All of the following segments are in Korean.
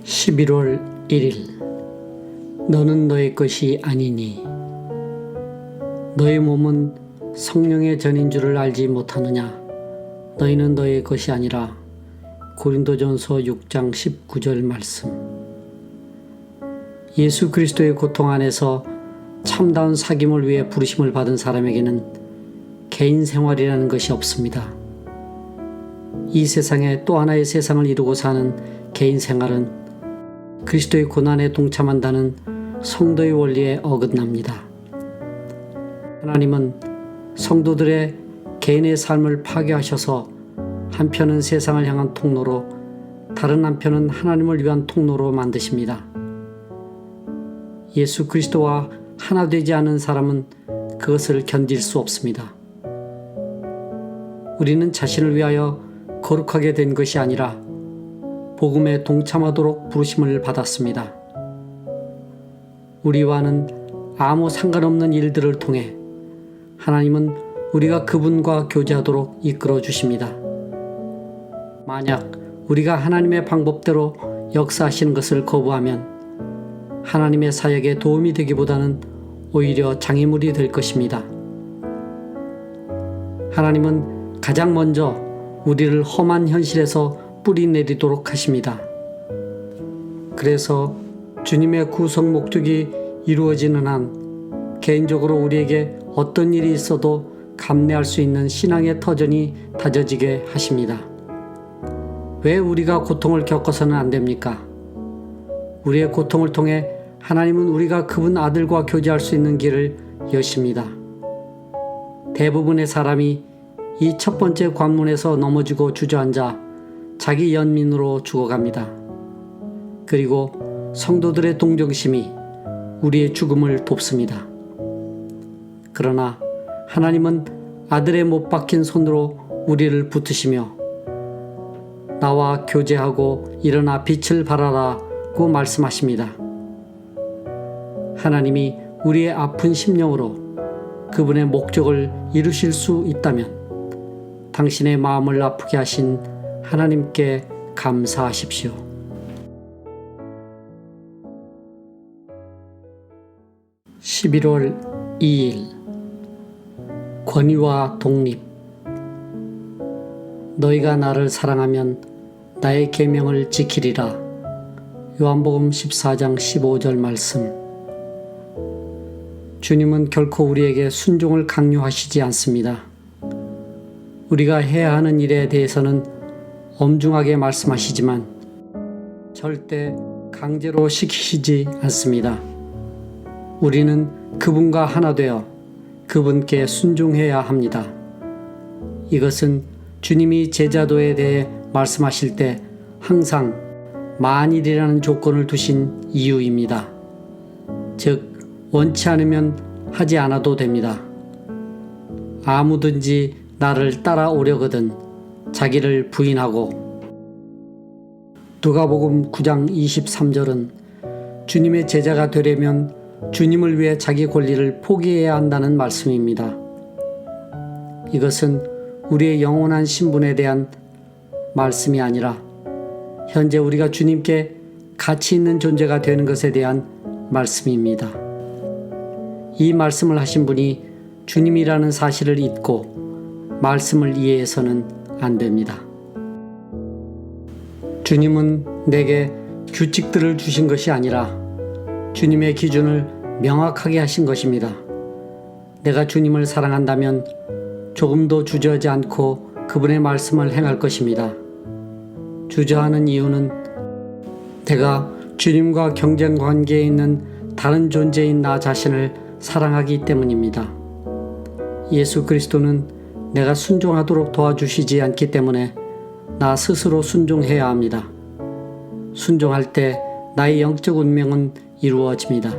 11월 1일 너는 너의 것이 아니니 너의 몸은 성령의 전인 줄을 알지 못하느냐. 너희는 너의 것이 아니라. 고린도전서 6장 19절 말씀. 예수 그리스도의 고통 안에서 참다운 사귐을 위해 부르심을 받은 사람에게는 개인 생활이라는 것이 없습니다. 이 세상에 또 하나의 세상을 이루고 사는 개인 생활은 그리스도의 고난에 동참한다는 성도의 원리에 어긋납니다. 하나님은 성도들의 개인의 삶을 파괴하셔서 한편은 세상을 향한 통로로, 다른 한편은 하나님을 위한 통로로 만드십니다. 예수 그리스도와 하나 되지 않은 사람은 그것을 견딜 수 없습니다. 우리는 자신을 위하여 거룩하게 된 것이 아니라 복음에 동참하도록 부르심을 받았습니다. 우리와는 아무 상관없는 일들을 통해 하나님은 우리가 그분과 교제하도록 이끌어 주십니다. 만약 우리가 하나님의 방법대로 역사하시는 것을 거부하면 하나님의 사역에 도움이 되기보다는 오히려 장애물이 될 것입니다. 하나님은 가장 먼저 우리를 험한 현실에서 뿌리 내리도록 하십니다. 그래서 주님의 구속 목적이 이루어지는 한 개인적으로 우리에게 어떤 일이 있어도 감내할 수 있는 신앙의 터전이 다져지게 하십니다. 왜 우리가 고통을 겪어서는 안 됩니까? 우리의 고통을 통해 하나님은 우리가 그분 아들과 교제할 수 있는 길을 여십니다. 대부분의 사람이 이 첫 번째 관문에서 넘어지고 주저앉아 자기 연민으로 죽어갑니다. 그리고 성도들의 동정심이 우리의 죽음을 돕습니다. 그러나 하나님은 아들의 못 박힌 손으로 우리를 붙드시며 나와 교제하고 일어나 빛을 발하라고 말씀하십니다. 하나님이 우리의 아픈 심령으로 그분의 목적을 이루실 수 있다면 당신의 마음을 아프게 하신 하나님께 감사하십시오. (11월 2일) 권위와 독립. 너희가 나를 사랑하면 나의 계명을 지키리라. 요한복음 14장 15절 말씀. 주님은 결코 우리에게 순종을 강요하시지 않습니다. 우리가 해야 하는 일에 대해서는 엄중하게 말씀하시지만 절대 강제로 시키시지 않습니다. 우리는 그분과 하나 되어 그분께 순종해야 합니다. 이것은 주님이 제자도에 대해 말씀하실 때 항상 만일이라는 조건을 두신 이유입니다. 즉, 원치 않으면 하지 않아도 됩니다. 아무든지 나를 따라오려거든 자기를 부인하고. 누가복음 9장 23절은 주님의 제자가 되려면 주님을 위해 자기 권리를 포기해야 한다는 말씀입니다. 이것은 우리의 영원한 신분에 대한 말씀이 아니라 현재 우리가 주님께 가치 있는 존재가 되는 것에 대한 말씀입니다. 이 말씀을 하신 분이 주님이라는 사실을 잊고 말씀을 이해해서는 안 됩니다. 주님은 내게 규칙들을 주신 것이 아니라 주님의 기준을 명확하게 하신 것입니다. 내가 주님을 사랑한다면 조금도 주저하지 않고 그분의 말씀을 행할 것입니다. 주저하는 이유는 내가 주님과 경쟁 관계에 있는 다른 존재인 나 자신을 사랑하기 때문입니다. 예수 그리스도는 내가 순종하도록 도와주시지 않기 때문에 나 스스로 순종해야 합니다. 순종할 때 나의 영적 운명은 이루어집니다.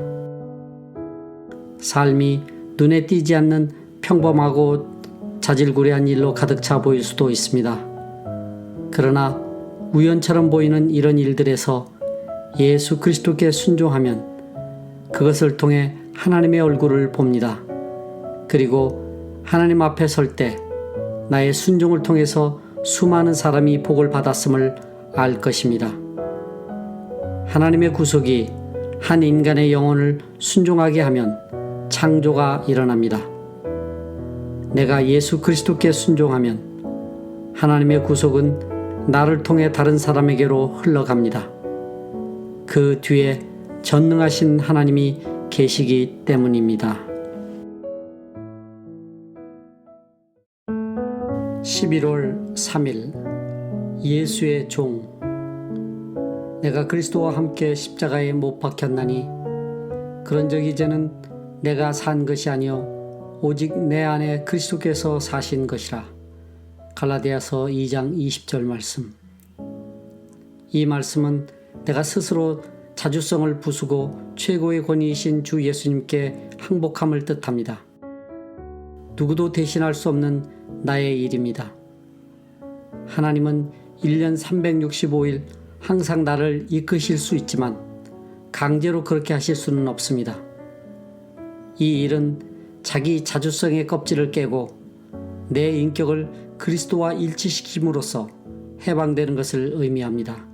삶이 눈에 띄지 않는 평범하고 자질구레한 일로 가득 차 보일 수도 있습니다. 그러나 우연처럼 보이는 이런 일들에서 예수 그리스도께 순종하면 그것을 통해 하나님의 얼굴을 봅니다. 그리고 하나님 앞에 설 때 나의 순종을 통해서 수많은 사람이 복을 받았음을 알 것입니다. 하나님의 구속이 한 인간의 영혼을 순종하게 하면 창조가 일어납니다. 내가 예수 그리스도께 순종하면 하나님의 구속은 나를 통해 다른 사람에게로 흘러갑니다. 그 뒤에 전능하신 하나님이 계시기 때문입니다. 11월 3일 예수의 종. 내가 그리스도와 함께 십자가에 못 박혔나니 그런즉 이제는 내가 산 것이 아니요 오직 내 안에 그리스도께서 사신 것이라. 갈라디아서 2장 20절 말씀. 이 말씀은 내가 스스로 자주성을 부수고 최고의 권위이신 주 예수님께 항복함을 뜻합니다. 누구도 대신할 수 없는 나의 일입니다. 하나님은 1년 365일 항상 나를 이끄실 수 있지만 강제로 그렇게 하실 수는 없습니다. 이 일은 자기 자주성의 껍질을 깨고 내 인격을 그리스도와 일치시킴으로써 해방되는 것을 의미합니다.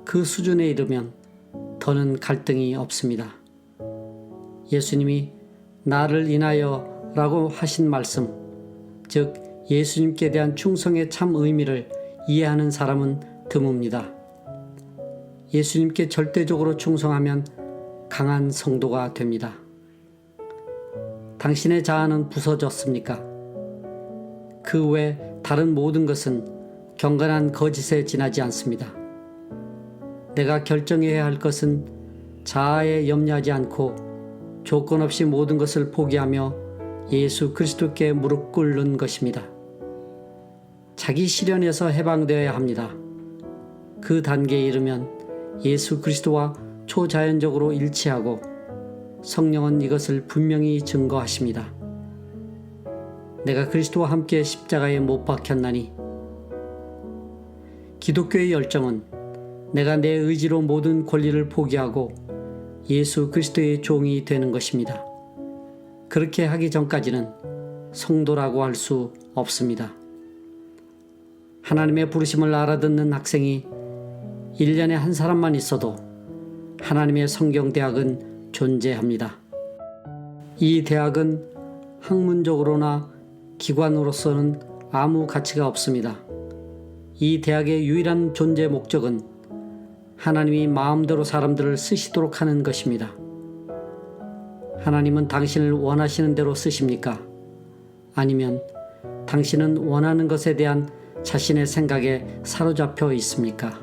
그 수준에 이르면 더는 갈등이 없습니다. 예수님이 나를 인하여 라고 하신 말씀, 즉 예수님께 대한 충성의 참 의미를 이해하는 사람은 드뭅니다. 예수님께 절대적으로 충성하면 강한 성도가 됩니다. 당신의 자아는 부서졌습니까? 그 외 다른 모든 것은 경건한 거짓에 지나지 않습니다. 내가 결정해야 할 것은 자아에 염려하지 않고 조건 없이 모든 것을 포기하며 예수 그리스도께 무릎 꿇는 것입니다. 자기 시련에서 해방되어야 합니다. 그 단계에 이르면 예수 그리스도와 초자연적으로 일치하고 성령은 이것을 분명히 증거하십니다. 내가 그리스도와 함께 십자가에 못 박혔나니. 기독교의 열정은 내가 내 의지로 모든 권리를 포기하고 예수 그리스도의 종이 되는 것입니다. 그렇게 하기 전까지는 성도라고 할 수 없습니다. 하나님의 부르심을 알아듣는 학생이 1년에 한 사람만 있어도 하나님의 성경대학은 존재합니다. 이 대학은 학문적으로나 기관으로서는 아무 가치가 없습니다. 이 대학의 유일한 존재 목적은 하나님이 마음대로 사람들을 쓰시도록 하는 것입니다. 하나님은 당신을 원하시는 대로 쓰십니까? 아니면 당신은 원하는 것에 대한 자신의 생각에 사로잡혀 있습니까?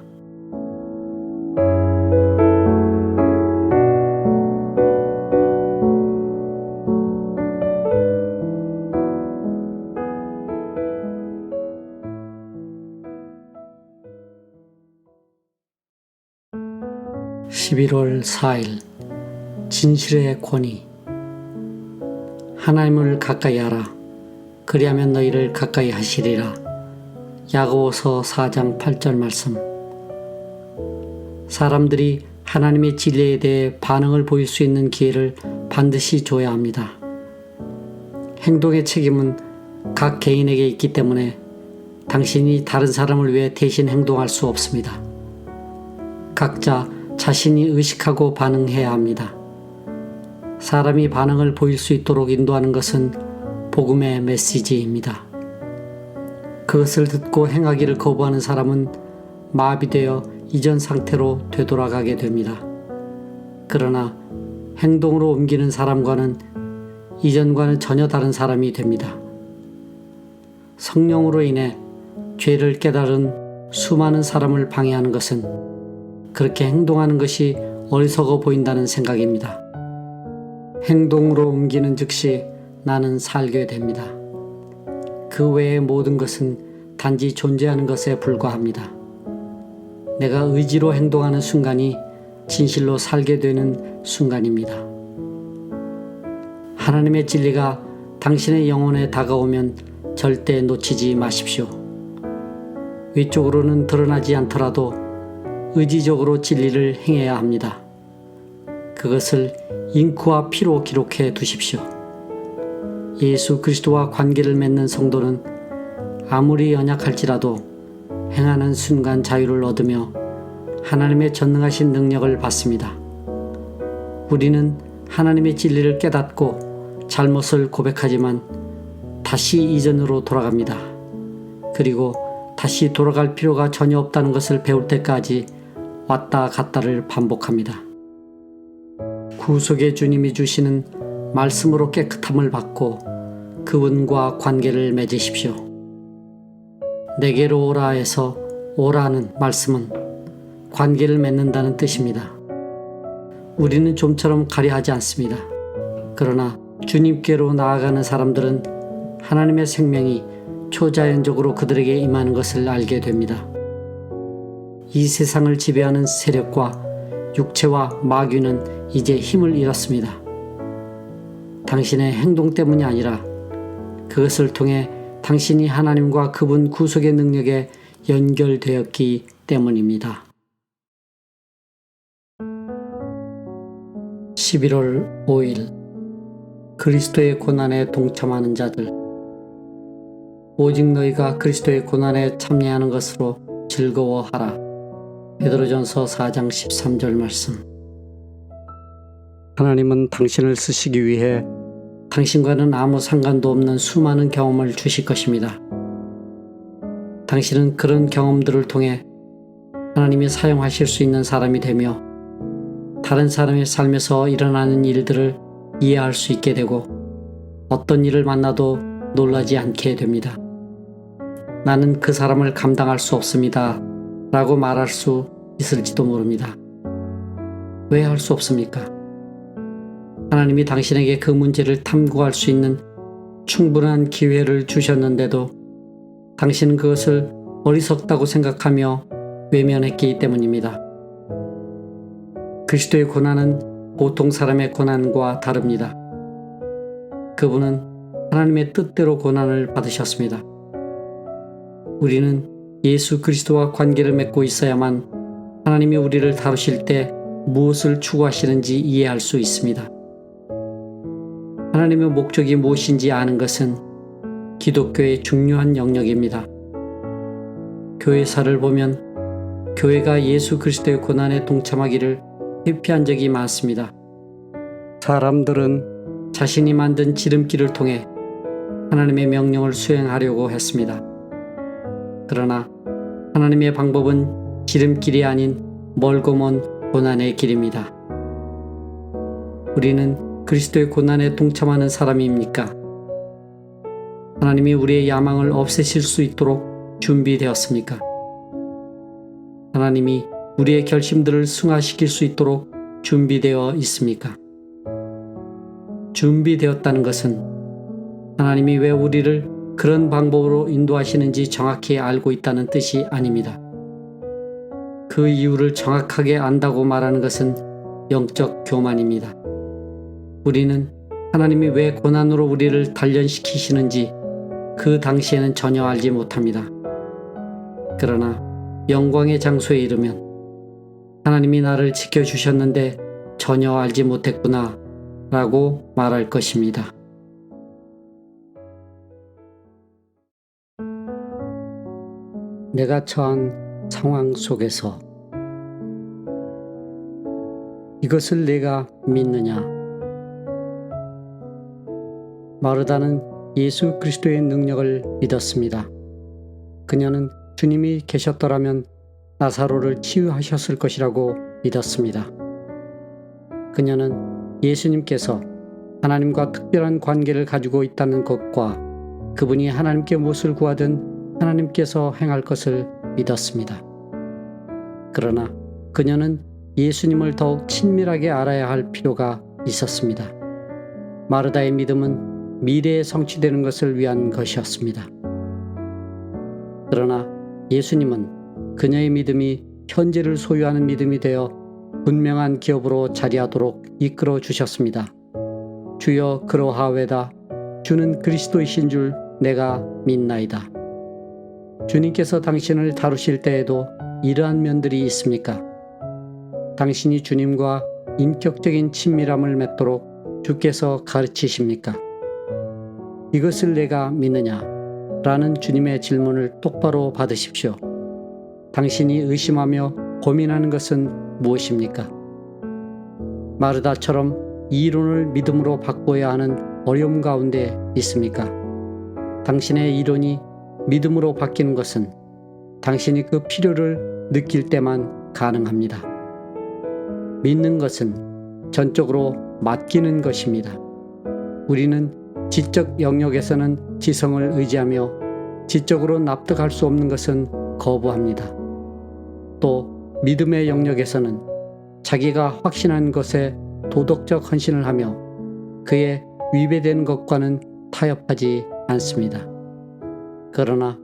(11월 4일) 진실의 권위. 하나님을 가까이 하라. 그리하면 너희를 가까이 하시리라. 야고보서 4장 8절 말씀. 사람들이 하나님의 진리에 대해 반응을 보일 수 있는 기회를 반드시 줘야 합니다. 행동의 책임은 각 개인에게 있기 때문에 당신이 다른 사람을 위해 대신 행동할 수 없습니다. 각자 자신이 의식하고 반응해야 합니다. 사람이 반응을 보일 수 있도록 인도하는 것은 복음의 메시지입니다. 그것을 듣고 행하기를 거부하는 사람은 마비되어 이전 상태로 되돌아가게 됩니다. 그러나 행동으로 옮기는 사람과는 이전과는 전혀 다른 사람이 됩니다. 성령으로 인해 죄를 깨달은 수많은 사람을 방해하는 것은 그렇게 행동하는 것이 어리석어 보인다는 생각입니다. 행동으로 옮기는 즉시 나는 살게 됩니다. 그 외의 모든 것은 단지 존재하는 것에 불과합니다. 내가 의지로 행동하는 순간이 진실로 살게 되는 순간입니다. 하나님의 진리가 당신의 영혼에 다가오면 절대 놓치지 마십시오. 위쪽으로는 드러나지 않더라도 의지적으로 진리를 행해야 합니다. 그것을 잉크와 피로 기록해 두십시오. 예수 그리스도와 관계를 맺는 성도는 아무리 연약할지라도 행하는 순간 자유를 얻으며 하나님의 전능하신 능력을 받습니다. 우리는 하나님의 진리를 깨닫고 잘못을 고백하지만 다시 이전으로 돌아갑니다. 그리고 다시 돌아갈 필요가 전혀 없다는 것을 배울 때까지 왔다 갔다를 반복합니다. 구속의 주님이 주시는 말씀으로 깨끗함을 받고 그분과 관계를 맺으십시오. 내게로 오라 해서 오라는 말씀은 관계를 맺는다는 뜻입니다. 우리는 좀처럼 가려하지 않습니다. 그러나 주님께로 나아가는 사람들은 하나님의 생명이 초자연적으로 그들에게 임하는 것을 알게 됩니다. 이 세상을 지배하는 세력과 육체와 마귀는 이제 힘을 잃었습니다. 당신의 행동 때문이 아니라 그것을 통해 당신이 하나님과 그분 구속의 능력에 연결되었기 때문입니다. 11월 5일 그리스도의 고난에 동참하는 자들. 오직 너희가 그리스도의 고난에 참여하는 것으로 즐거워하라. 베드로전서 4장 13절 말씀. 하나님은 당신을 쓰시기 위해 당신과는 아무 상관도 없는 수많은 경험을 주실 것입니다. 당신은 그런 경험들을 통해 하나님이 사용하실 수 있는 사람이 되며 다른 사람의 삶에서 일어나는 일들을 이해할 수 있게 되고 어떤 일을 만나도 놀라지 않게 됩니다. 나는 그 사람을 감당할 수 없습니다 라고 말할 수 있을지도 모릅니다. 왜 할 수 없습니까? 하나님이 당신에게 그 문제를 탐구할 수 있는 충분한 기회를 주셨는데도 당신은 그것을 어리석다고 생각하며 외면했기 때문입니다. 그리스도의 고난은 보통 사람의 고난과 다릅니다. 그분은 하나님의 뜻대로 고난을 받으셨습니다. 우리는 예수 그리스도와 관계를 맺고 있어야만 하나님이 우리를 다루실 때 무엇을 추구하시는지 이해할 수 있습니다. 하나님의 목적이 무엇인지 아는 것은 기독교의 중요한 영역입니다. 교회사를 보면 교회가 예수 그리스도의 고난에 동참하기를 회피한 적이 많습니다. 사람들은 자신이 만든 지름길을 통해 하나님의 명령을 수행하려고 했습니다. 그러나 하나님의 방법은 지름길이 아닌 멀고 먼 고난의 길입니다. 우리는 그리스도의 고난에 동참하는 사람입니까? 하나님이 우리의 야망을 없애실 수 있도록 준비되었습니까? 하나님이 우리의 결심들을 승화시킬 수 있도록 준비되어 있습니까? 준비되었다는 것은 하나님이 왜 우리를 그런 방법으로 인도하시는지 정확히 알고 있다는 뜻이 아닙니다. 그 이유를 정확하게 안다고 말하는 것은 영적 교만입니다. 우리는 하나님이 왜 고난으로 우리를 단련시키시는지 그 당시에는 전혀 알지 못합니다. 그러나 영광의 장소에 이르면 하나님이 나를 지켜주셨는데 전혀 알지 못했구나 라고 말할 것입니다. 내가 처한 상황 속에서 이것을 내가 믿느냐? 마르다는 예수 그리스도의 능력을 믿었습니다. 그녀는 주님이 계셨더라면 나사로를 치유하셨을 것이라고 믿었습니다. 그녀는 예수님께서 하나님과 특별한 관계를 가지고 있다는 것과 그분이 하나님께 무엇을 구하든 하나님께서 행할 것을 믿었습니다. 그러나 그녀는 예수님을 더욱 친밀하게 알아야 할 필요가 있었습니다. 마르다의 믿음은 미래에 성취되는 것을 위한 것이었습니다. 그러나 예수님은 그녀의 믿음이 현재를 소유하는 믿음이 되어 분명한 기업으로 자리하도록 이끌어 주셨습니다. 주여 그러하외다. 주는 그리스도이신 줄 내가 믿나이다. 주님께서 당신을 다루실 때에도 이러한 면들이 있습니까? 당신이 주님과 인격적인 친밀함을 맺도록 주께서 가르치십니까? 이것을 내가 믿느냐? 라는 주님의 질문을 똑바로 받으십시오. 당신이 의심하며 고민하는 것은 무엇입니까? 마르다처럼 이론을 믿음으로 바꿔야 하는 어려움 가운데 있습니까? 당신의 이론이 믿음으로 바뀌는 것은 당신이 그 필요를 느낄 때만 가능합니다. 믿는 것은 전적으로 맡기는 것입니다. 우리는 지적 영역에서는 지성을 의지하며 지적으로 납득할 수 없는 것은 거부합니다. 또 믿음의 영역에서는 자기가 확신한 것에 도덕적 헌신을 하며 그에 위배되는 것과는 타협하지 않습니다. 그러나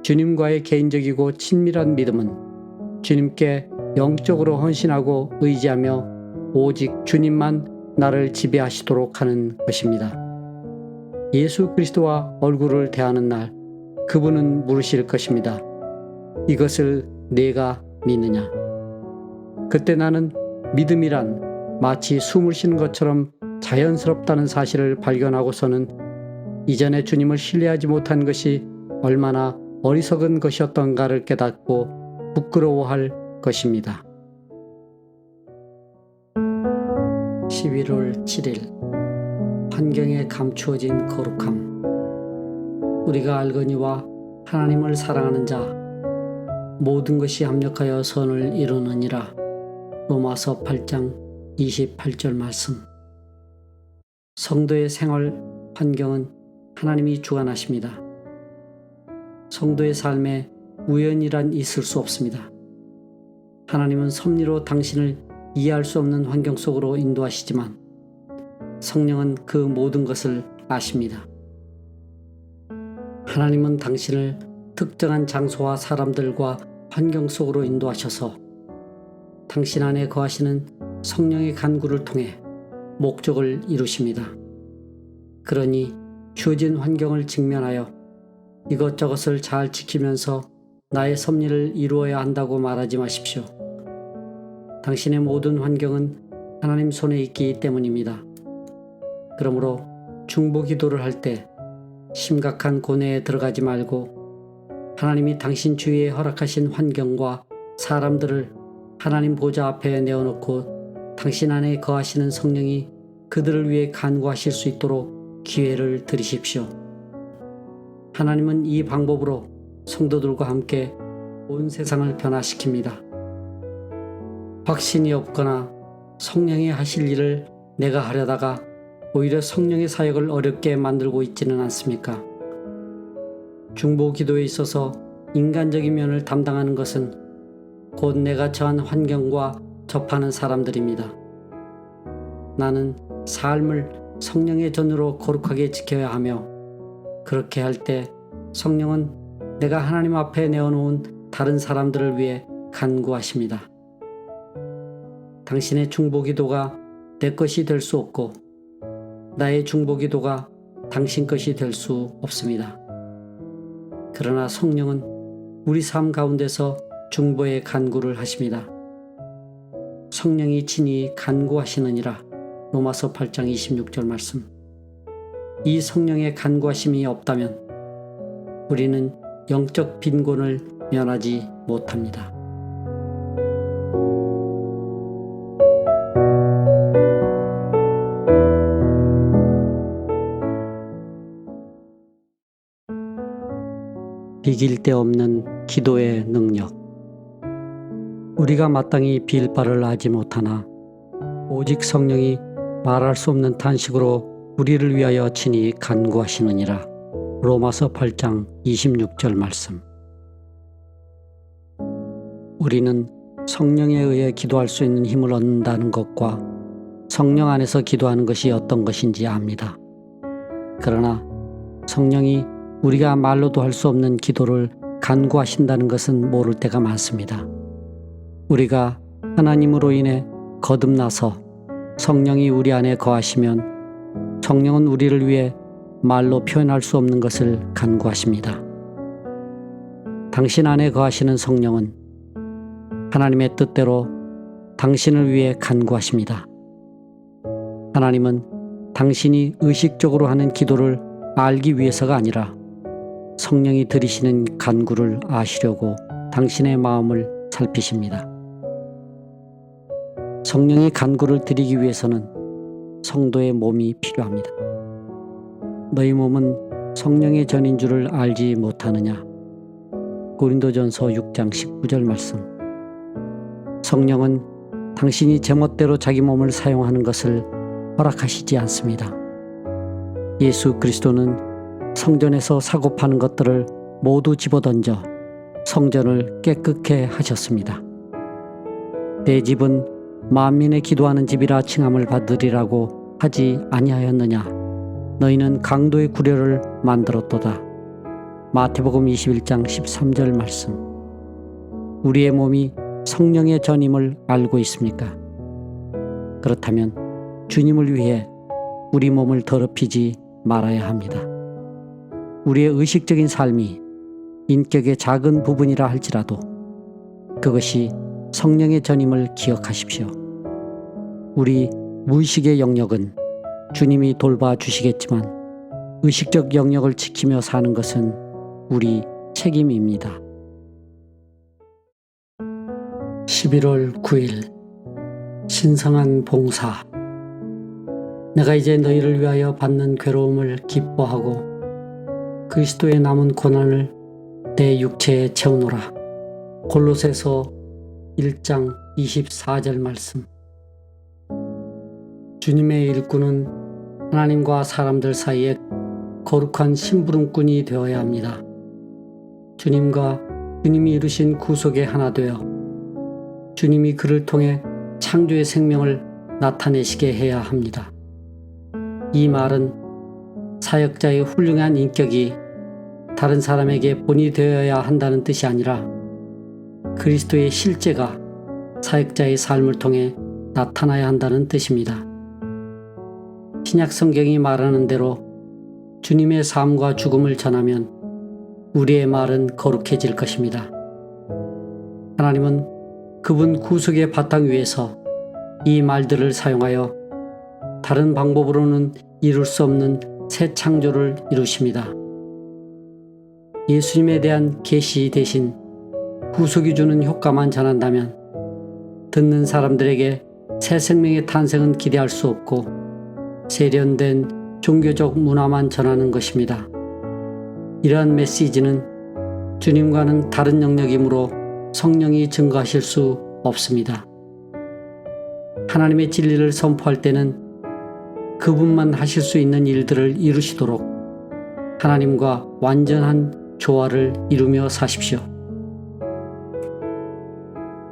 주님과의 개인적이고 친밀한 믿음은 주님께 영적으로 헌신하고 의지하며 오직 주님만 나를 지배하시도록 하는 것입니다. 예수 그리스도와 얼굴을 대하는 날 그분은 물으실 것입니다. 이것을 내가 믿느냐? 그때 나는 믿음이란 마치 숨을 쉬는 것처럼 자연스럽다는 사실을 발견하고서는 이전에 주님을 신뢰하지 못한 것이 얼마나 어리석은 것이었던가를 깨닫고 부끄러워할 것입니다. 11월 7일 환경에 감추어진 거룩함. 우리가 알거니와 하나님을 사랑하는 자 모든 것이 합력하여 선을 이루느니라. 로마서 8장 28절 말씀. 성도의 생활 환경은 하나님이 주관하십니다. 성도의 삶에 우연이란 있을 수 없습니다. 하나님은 섭리로 당신을 이해할 수 없는 환경 속으로 인도하시지만 성령은 그 모든 것을 아십니다. 하나님은 당신을 특정한 장소와 사람들과 환경 속으로 인도하셔서 당신 안에 거하시는 성령의 간구를 통해 목적을 이루십니다. 그러니 주어진 환경을 직면하여 이것저것을 잘 지키면서 나의 섭리를 이루어야 한다고 말하지 마십시오. 당신의 모든 환경은 하나님 손에 있기 때문입니다. 그러므로 중보 기도를 할 때 심각한 고뇌에 들어가지 말고 하나님이 당신 주위에 허락하신 환경과 사람들을 하나님 보좌 앞에 내어놓고 당신 안에 거하시는 성령이 그들을 위해 간구하실 수 있도록 기회를 드리십시오. 하나님은 이 방법으로 성도들과 함께 온 세상을 변화시킵니다. 확신이 없거나 성령이 하실 일을 내가 하려다가 오히려 성령의 사역을 어렵게 만들고 있지는 않습니까? 중보 기도에 있어서 인간적인 면을 담당하는 것은 곧 내가 처한 환경과 접하는 사람들입니다. 나는 삶을 성령의 전으로 거룩하게 지켜야 하며 그렇게 할 때 성령은 내가 하나님 앞에 내어놓은 다른 사람들을 위해 간구하십니다. 당신의 중보 기도가 내 것이 될 수 없고 나의 중보 기도가 당신 것이 될 수 없습니다. 그러나 성령은 우리 삶 가운데서 중보의 간구를 하십니다. 성령이 친히 간구하시느니라. 로마서 8장 26절 말씀. 이 성령의 간구하심이 없다면 우리는 영적 빈곤을 면하지 못합니다. 이길 데 없는 기도의 능력. 우리가 마땅히 빌 바를 하지 못하나 오직 성령이 말할 수 없는 탄식으로 우리를 위하여 친히 간구하시느니라. 로마서 8장 26절 말씀. 우리는 성령에 의해 기도할 수 있는 힘을 얻는다는 것과 성령 안에서 기도하는 것이 어떤 것인지 압니다. 그러나 성령이 우리가 말로도 할 수 없는 기도를 간구하신다는 것은 모를 때가 많습니다. 우리가 하나님으로 인해 거듭나서 성령이 우리 안에 거하시면 성령은 우리를 위해 말로 표현할 수 없는 것을 간구하십니다. 당신 안에 거하시는 성령은 하나님의 뜻대로 당신을 위해 간구하십니다. 하나님은 당신이 의식적으로 하는 기도를 알기 위해서가 아니라 성령이 들이시는 간구를 아시려고 당신의 마음을 살피십니다. 성령의 간구를 드리기 위해서는 성도의 몸이 필요합니다. 너희 몸은 성령의 전인 줄을 알지 못하느냐? 고린도전서 6장 19절 말씀. 성령은 당신이 제멋대로 자기 몸을 사용하는 것을 허락하시지 않습니다. 예수 그리스도는 성전에서 사고 파는 것들을 모두 집어던져 성전을 깨끗게 하셨습니다. 내 집은 만민의 기도하는 집이라 칭함을 받으리라고 하지 아니하였느냐? 너희는 강도의 구려를 만들었도다. 마태복음 21장 13절 말씀. 우리의 몸이 성령의 전임을 알고 있습니까? 그렇다면 주님을 위해 우리 몸을 더럽히지 말아야 합니다. 우리의 의식적인 삶이 인격의 작은 부분이라 할지라도 그것이 성령의 전임을 기억하십시오. 우리 무의식의 영역은 주님이 돌봐주시겠지만 의식적 영역을 지키며 사는 것은 우리 책임입니다. 11월 9일 신성한 봉사. 내가 이제 너희를 위하여 받는 괴로움을 기뻐하고 그리스도의 남은 고난을 내 육체에 채우노라. 골로새서 1장 24절 말씀. 주님의 일꾼은 하나님과 사람들 사이에 거룩한 심부름꾼이 되어야 합니다. 주님과 주님이 이루신 구속의 하나 되어 주님이 그를 통해 창조의 생명을 나타내시게 해야 합니다. 이 말은 사역자의 훌륭한 인격이 다른 사람에게 본이 되어야 한다는 뜻이 아니라 그리스도의 실제가 사역자의 삶을 통해 나타나야 한다는 뜻입니다. 신약 성경이 말하는 대로 주님의 삶과 죽음을 전하면 우리의 말은 거룩해질 것입니다. 하나님은 그분 구속의 바탕 위에서 이 말들을 사용하여 다른 방법으로는 이룰 수 없는 새 창조를 이루십니다. 예수님에 대한 계시 대신 구속이 주는 효과만 전한다면 듣는 사람들에게 새 생명의 탄생은 기대할 수 없고 세련된 종교적 문화만 전하는 것입니다. 이러한 메시지는 주님과는 다른 영역이므로 성령이 증거하실 수 없습니다. 하나님의 진리를 선포할 때는 그분만 하실 수 있는 일들을 이루시도록 하나님과 완전한 조화를 이루며 사십시오.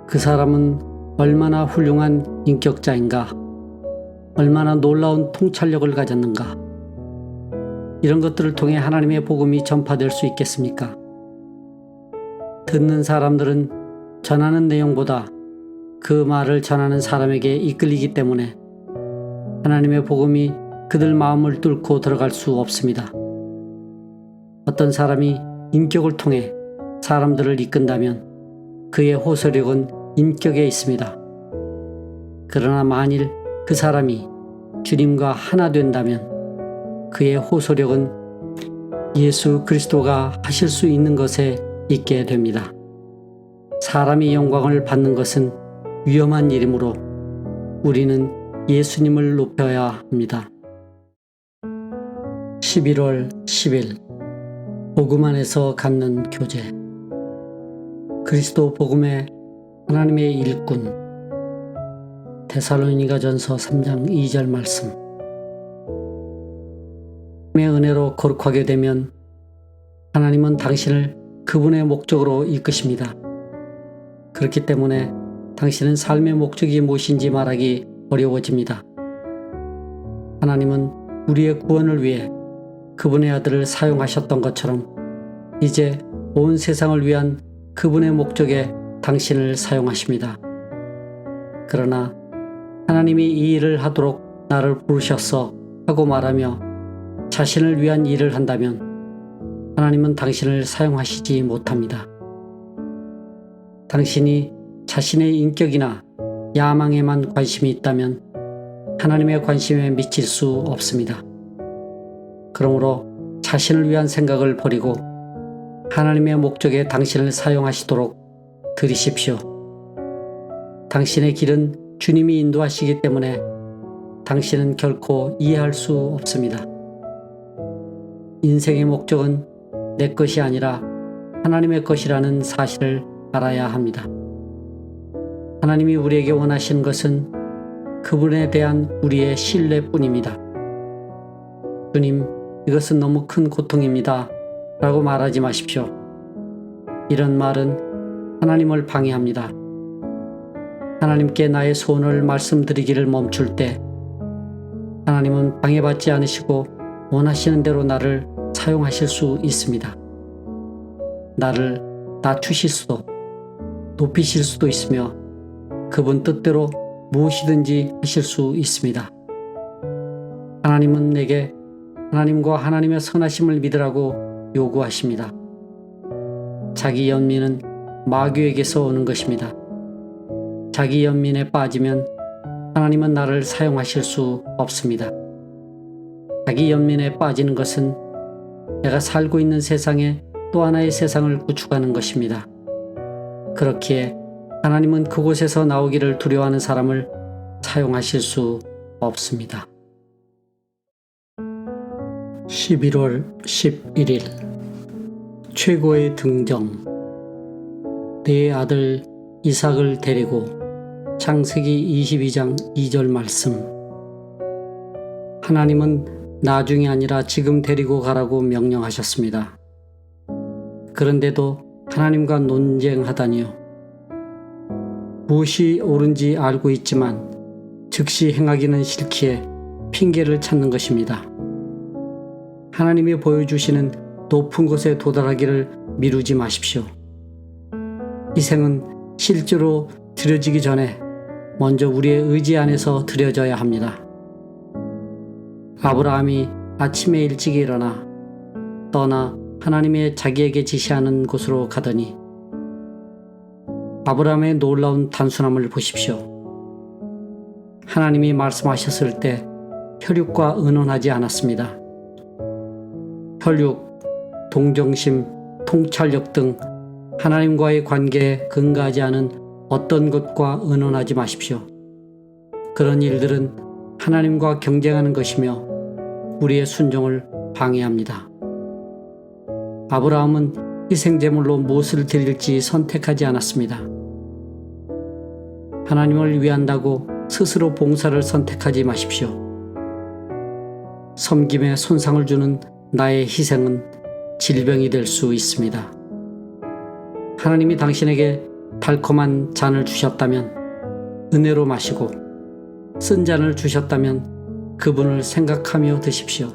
그 사람은 얼마나 훌륭한 인격자인가, 얼마나 놀라운 통찰력을 가졌는가, 이런 것들을 통해 하나님의 복음이 전파될 수 있겠습니까? 듣는 사람들은 전하는 내용보다 그 말을 전하는 사람에게 이끌리기 때문에 하나님의 복음이 그들 마음을 뚫고 들어갈 수 없습니다. 어떤 사람이 인격을 통해 사람들을 이끈다면 그의 호소력은 인격에 있습니다. 그러나 만일 그 사람이 주님과 하나 된다면 그의 호소력은 예수 그리스도가 하실 수 있는 것에 있게 됩니다. 사람이 영광을 받는 것은 위험한 일이므로 우리는 예수님을 높여야 합니다. 11월 10일 복음 안에서 갖는 교제. 그리스도 복음의 하나님의 일꾼. 데살로니가전서 3장 2절 말씀. 하나님의 은혜로 거룩하게 되면 하나님은 당신을 그분의 목적으로 이끄십니다. 그렇기 때문에 당신은 삶의 목적이 무엇인지 말하기 어려워집니다. 하나님은 우리의 구원을 위해 그분의 아들을 사용하셨던 것처럼 이제 온 세상을 위한 그분의 목적에 당신을 사용하십니다. 그러나 하나님이 이 일을 하도록 나를 부르셨어 하고 말하며 자신을 위한 일을 한다면 하나님은 당신을 사용하시지 못합니다. 당신이 자신의 인격이나 야망에만 관심이 있다면 하나님의 관심에 미칠 수 없습니다. 그러므로 자신을 위한 생각을 버리고 하나님의 목적에 당신을 사용하시도록 들이십시오. 당신의 길은 주님이 인도하시기 때문에 당신은 결코 이해할 수 없습니다. 인생의 목적은 내 것이 아니라 하나님의 것이라는 사실을 알아야 합니다. 하나님이 우리에게 원하시는 것은 그분에 대한 우리의 신뢰뿐입니다. 주님, 이것은 너무 큰 고통입니다. 라고 말하지 마십시오. 이런 말은 하나님을 방해합니다. 하나님께 나의 소원을 말씀드리기를 멈출 때 하나님은 방해받지 않으시고 원하시는 대로 나를 사용하실 수 있습니다. 나를 낮추실 수도 높이실 수도 있으며 그분 뜻대로 무엇이든지 하실 수 있습니다. 하나님은 내게 하나님과 하나님의 선하심을 믿으라고 요구하십니다. 자기 연민은 마귀에게서 오는 것입니다. 자기 연민에 빠지면 하나님은 나를 사용하실 수 없습니다. 자기 연민에 빠지는 것은 내가 살고 있는 세상에 또 하나의 세상을 구축하는 것입니다. 그렇기에 하나님은 그곳에서 나오기를 두려워하는 사람을 사용하실 수 없습니다. 11월 11일 최고의 등정. 내 아들 이삭을 데리고. 창세기 22장 2절 말씀. 하나님은 나중이 아니라 지금 데리고 가라고 명령하셨습니다. 그런데도 하나님과 논쟁하다니요. 무엇이 옳은지 알고 있지만 즉시 행하기는 싫기에 핑계를 찾는 것입니다. 하나님이 보여주시는 높은 곳에 도달하기를 미루지 마십시오. 희생은 실제로 드려지기 전에 먼저 우리의 의지 안에서 드려져야 합니다. 아브라함이 아침에 일찍 일어나 떠나 하나님의 자기에게 지시하는 곳으로 가더니 아브라함의 놀라운 단순함을 보십시오. 하나님이 말씀하셨을 때 혈육과 의논하지 않았습니다. 혈육, 동정심, 통찰력 등 하나님과의 관계에 근거하지 않은 어떤 것과 의논하지 마십시오. 그런 일들은 하나님과 경쟁하는 것이며 우리의 순종을 방해합니다. 아브라함은 희생제물로 무엇을 드릴지 선택하지 않았습니다. 하나님을 위한다고 스스로 봉사를 선택하지 마십시오. 섬김에 손상을 주는 나의 희생은 질병이 될 수 있습니다. 하나님이 당신에게 달콤한 잔을 주셨다면 은혜로 마시고 쓴 잔을 주셨다면 그분을 생각하며 드십시오.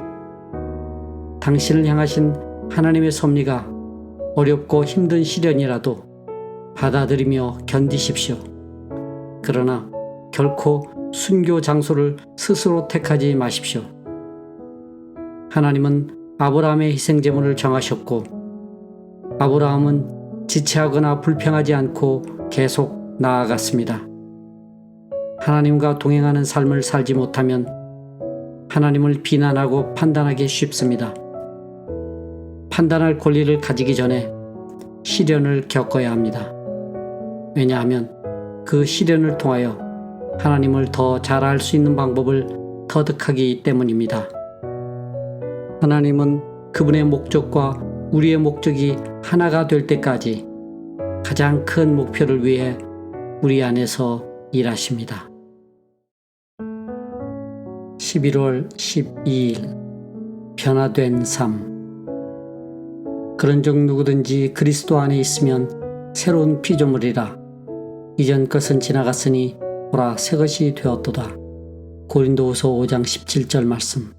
당신을 향하신 하나님의 섭리가 어렵고 힘든 시련이라도 받아들이며 견디십시오. 그러나 결코 순교 장소를 스스로 택하지 마십시오. 하나님은 아브라함의 희생제물을 정하셨고 아브라함은 지체하거나 불평하지 않고 계속 나아갔습니다. 하나님과 동행하는 삶을 살지 못하면 하나님을 비난하고 판단하기 쉽습니다. 판단할 권리를 가지기 전에 시련을 겪어야 합니다. 왜냐하면 그 시련을 통하여 하나님을 더 잘 알 수 있는 방법을 터득하기 때문입니다. 하나님은 그분의 목적과 우리의 목적이 하나가 될 때까지 가장 큰 목표를 위해 우리 안에서 일하십니다. 11월 12일 변화된 삶. 그런즉 누구든지 그리스도 안에 있으면 새로운 피조물이라. 이전 것은 지나갔으니 보라 새 것이 되었도다. 고린도후서 5장 17절 말씀.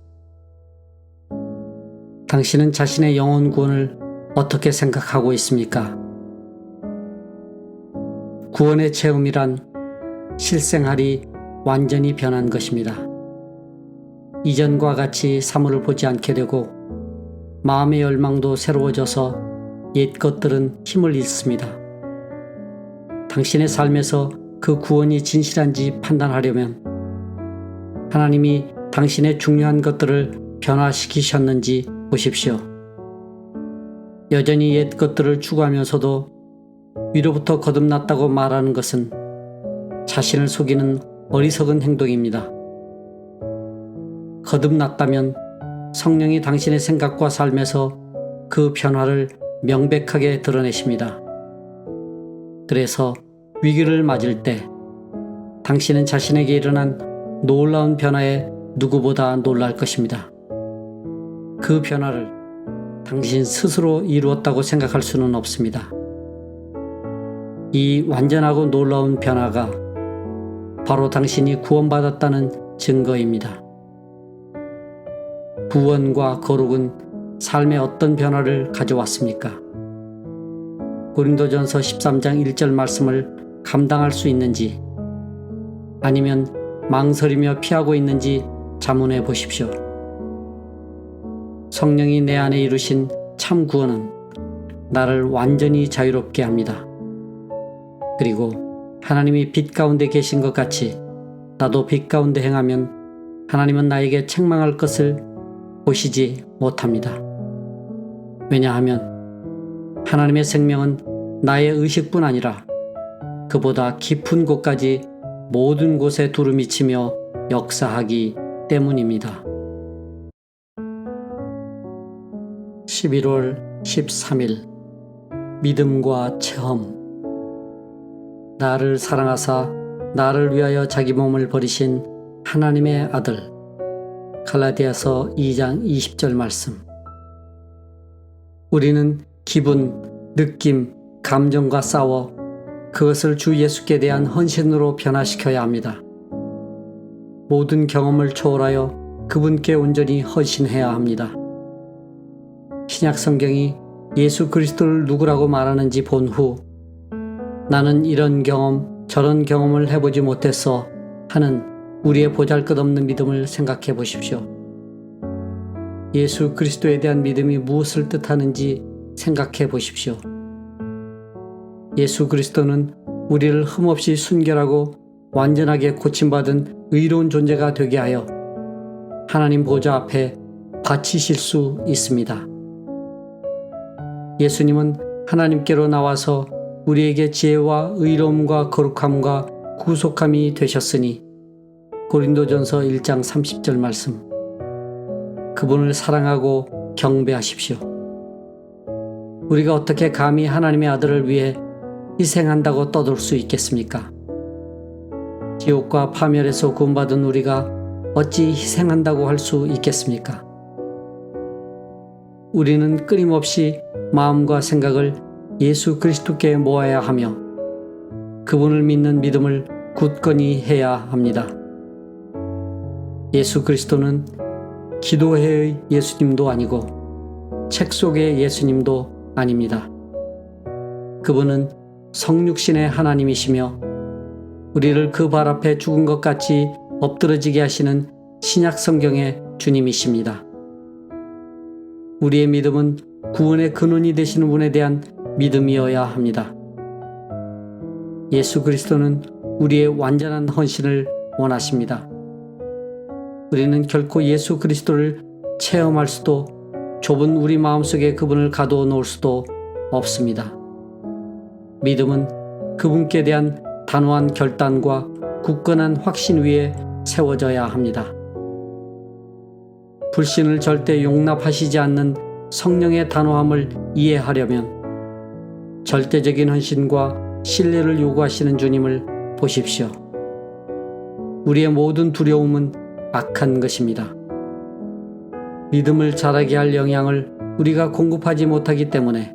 당신은 자신의 영혼 구원을 어떻게 생각하고 있습니까? 구원의 체험이란 실생활이 완전히 변한 것입니다. 이전과 같이 사물을 보지 않게 되고 마음의 열망도 새로워져서 옛 것들은 힘을 잃습니다. 당신의 삶에서 그 구원이 진실한지 판단하려면 하나님이 당신의 중요한 것들을 변화시키셨는지 보십시오. 여전히 옛 것들을 추구하면서도 위로부터 거듭났다고 말하는 것은 자신을 속이는 어리석은 행동입니다. 거듭났다면 성령이 당신의 생각과 삶에서 그 변화를 명백하게 드러내십니다. 그래서 위기를 맞을 때 당신은 자신에게 일어난 놀라운 변화에 누구보다 놀랄 것입니다. 그 변화를 당신 스스로 이루었다고 생각할 수는 없습니다. 이 완전하고 놀라운 변화가 바로 당신이 구원받았다는 증거입니다. 구원과 거룩은 삶에 어떤 변화를 가져왔습니까? 고린도전서 13장 1절 말씀을 감당할 수 있는지 아니면 망설이며 피하고 있는지 자문해 보십시오. 성령이 내 안에 이루신 참 구원은 나를 완전히 자유롭게 합니다. 그리고 하나님이 빛 가운데 계신 것 같이 나도 빛 가운데 행하면 하나님은 나에게 책망할 것을 보시지 못합니다. 왜냐하면 하나님의 생명은 나의 의식뿐 아니라 그보다 깊은 곳까지 모든 곳에 두루미치며 역사하기 때문입니다. 11월 13일 믿음과 체험. 나를 사랑하사 나를 위하여 자기 몸을 버리신 하나님의 아들. 갈라디아서 2장 20절 말씀. 우리는 기분, 느낌, 감정과 싸워 그것을 주 예수께 대한 헌신으로 변화시켜야 합니다. 모든 경험을 초월하여 그분께 온전히 헌신해야 합니다. 신약 성경이 예수 그리스도를 누구라고 말하는지 본 후 나는 이런 경험, 저런 경험을 해보지 못했어 하는 우리의 보잘것없는 믿음을 생각해 보십시오. 예수 그리스도에 대한 믿음이 무엇을 뜻하는지 생각해 보십시오. 예수 그리스도는 우리를 흠없이 순결하고 완전하게 고침받은 의로운 존재가 되게 하여 하나님 보좌 앞에 바치실 수 있습니다. 예수님은 하나님께로 나와서 우리에게 지혜와 의로움과 거룩함과 구속함이 되셨으니 고린도전서 1장 30절 말씀. 그분을 사랑하고 경배하십시오. 우리가 어떻게 감히 하나님의 아들을 위해 희생한다고 떠들 수 있겠습니까? 지옥과 파멸에서 구원받은 우리가 어찌 희생한다고 할 수 있겠습니까? 우리는 끊임없이 마음과 생각을 예수 그리스도께 모아야 하며 그분을 믿는 믿음을 굳건히 해야 합니다. 예수 그리스도는 기도회의 예수님도 아니고 책 속의 예수님도 아닙니다. 그분은 성육신의 하나님이시며 우리를 그 발 앞에 죽은 것 같이 엎드러지게 하시는 신약 성경의 주님이십니다. 우리의 믿음은 구원의 근원이 되시는 분에 대한 믿음이어야 합니다. 예수 그리스도는 우리의 완전한 헌신을 원하십니다. 우리는 결코 예수 그리스도를 체험할 수도 좁은 우리 마음속에 그분을 가두어 놓을 수도 없습니다. 믿음은 그분께 대한 단호한 결단과 굳건한 확신 위에 세워져야 합니다. 불신을 절대 용납하시지 않는 성령의 단호함을 이해하려면 절대적인 헌신과 신뢰를 요구하시는 주님을 보십시오. 우리의 모든 두려움은 악한 것입니다. 믿음을 자라게 할 영향을 우리가 공급하지 못하기 때문에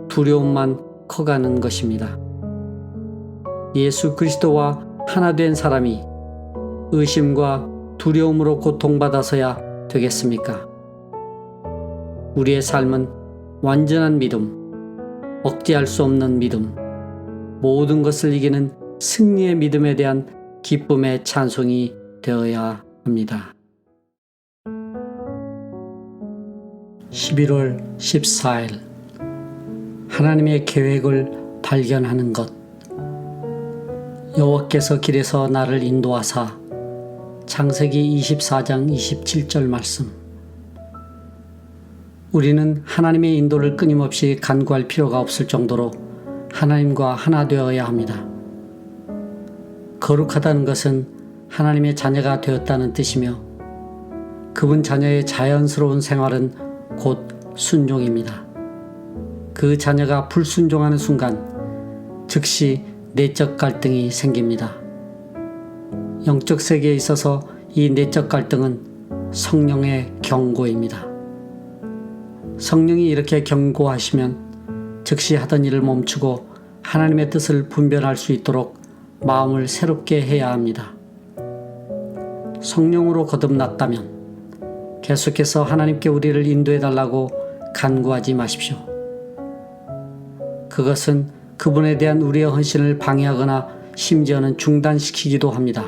두려움만 커가는 것입니다. 예수 그리스도와 하나 된 사람이 의심과 두려움으로 고통받아서야 되겠습니까? 우리의 삶은 완전한 믿음, 억제할 수 없는 믿음, 모든 것을 이기는 승리의 믿음에 대한 기쁨의 찬송이 되어야 합니다. 11월 14일 하나님의 계획을 발견하는 것. 여호와께서 길에서 나를 인도하사. 창세기 24장 27절 말씀. 우리는 하나님의 인도를 끊임없이 간구할 필요가 없을 정도로 하나님과 하나 되어야 합니다. 거룩하다는 것은 하나님의 자녀가 되었다는 뜻이며 그분 자녀의 자연스러운 생활은 곧 순종입니다. 그 자녀가 불순종하는 순간 즉시 내적 갈등이 생깁니다. 영적 세계에 있어서 이 내적 갈등은 성령의 경고입니다. 성령이 이렇게 경고하시면 즉시 하던 일을 멈추고 하나님의 뜻을 분별할 수 있도록 마음을 새롭게 해야 합니다. 성령으로 거듭났다면 계속해서 하나님께 우리를 인도해달라고 간구하지 마십시오. 그것은 그분에 대한 우리의 헌신을 방해하거나 심지어는 중단시키기도 합니다.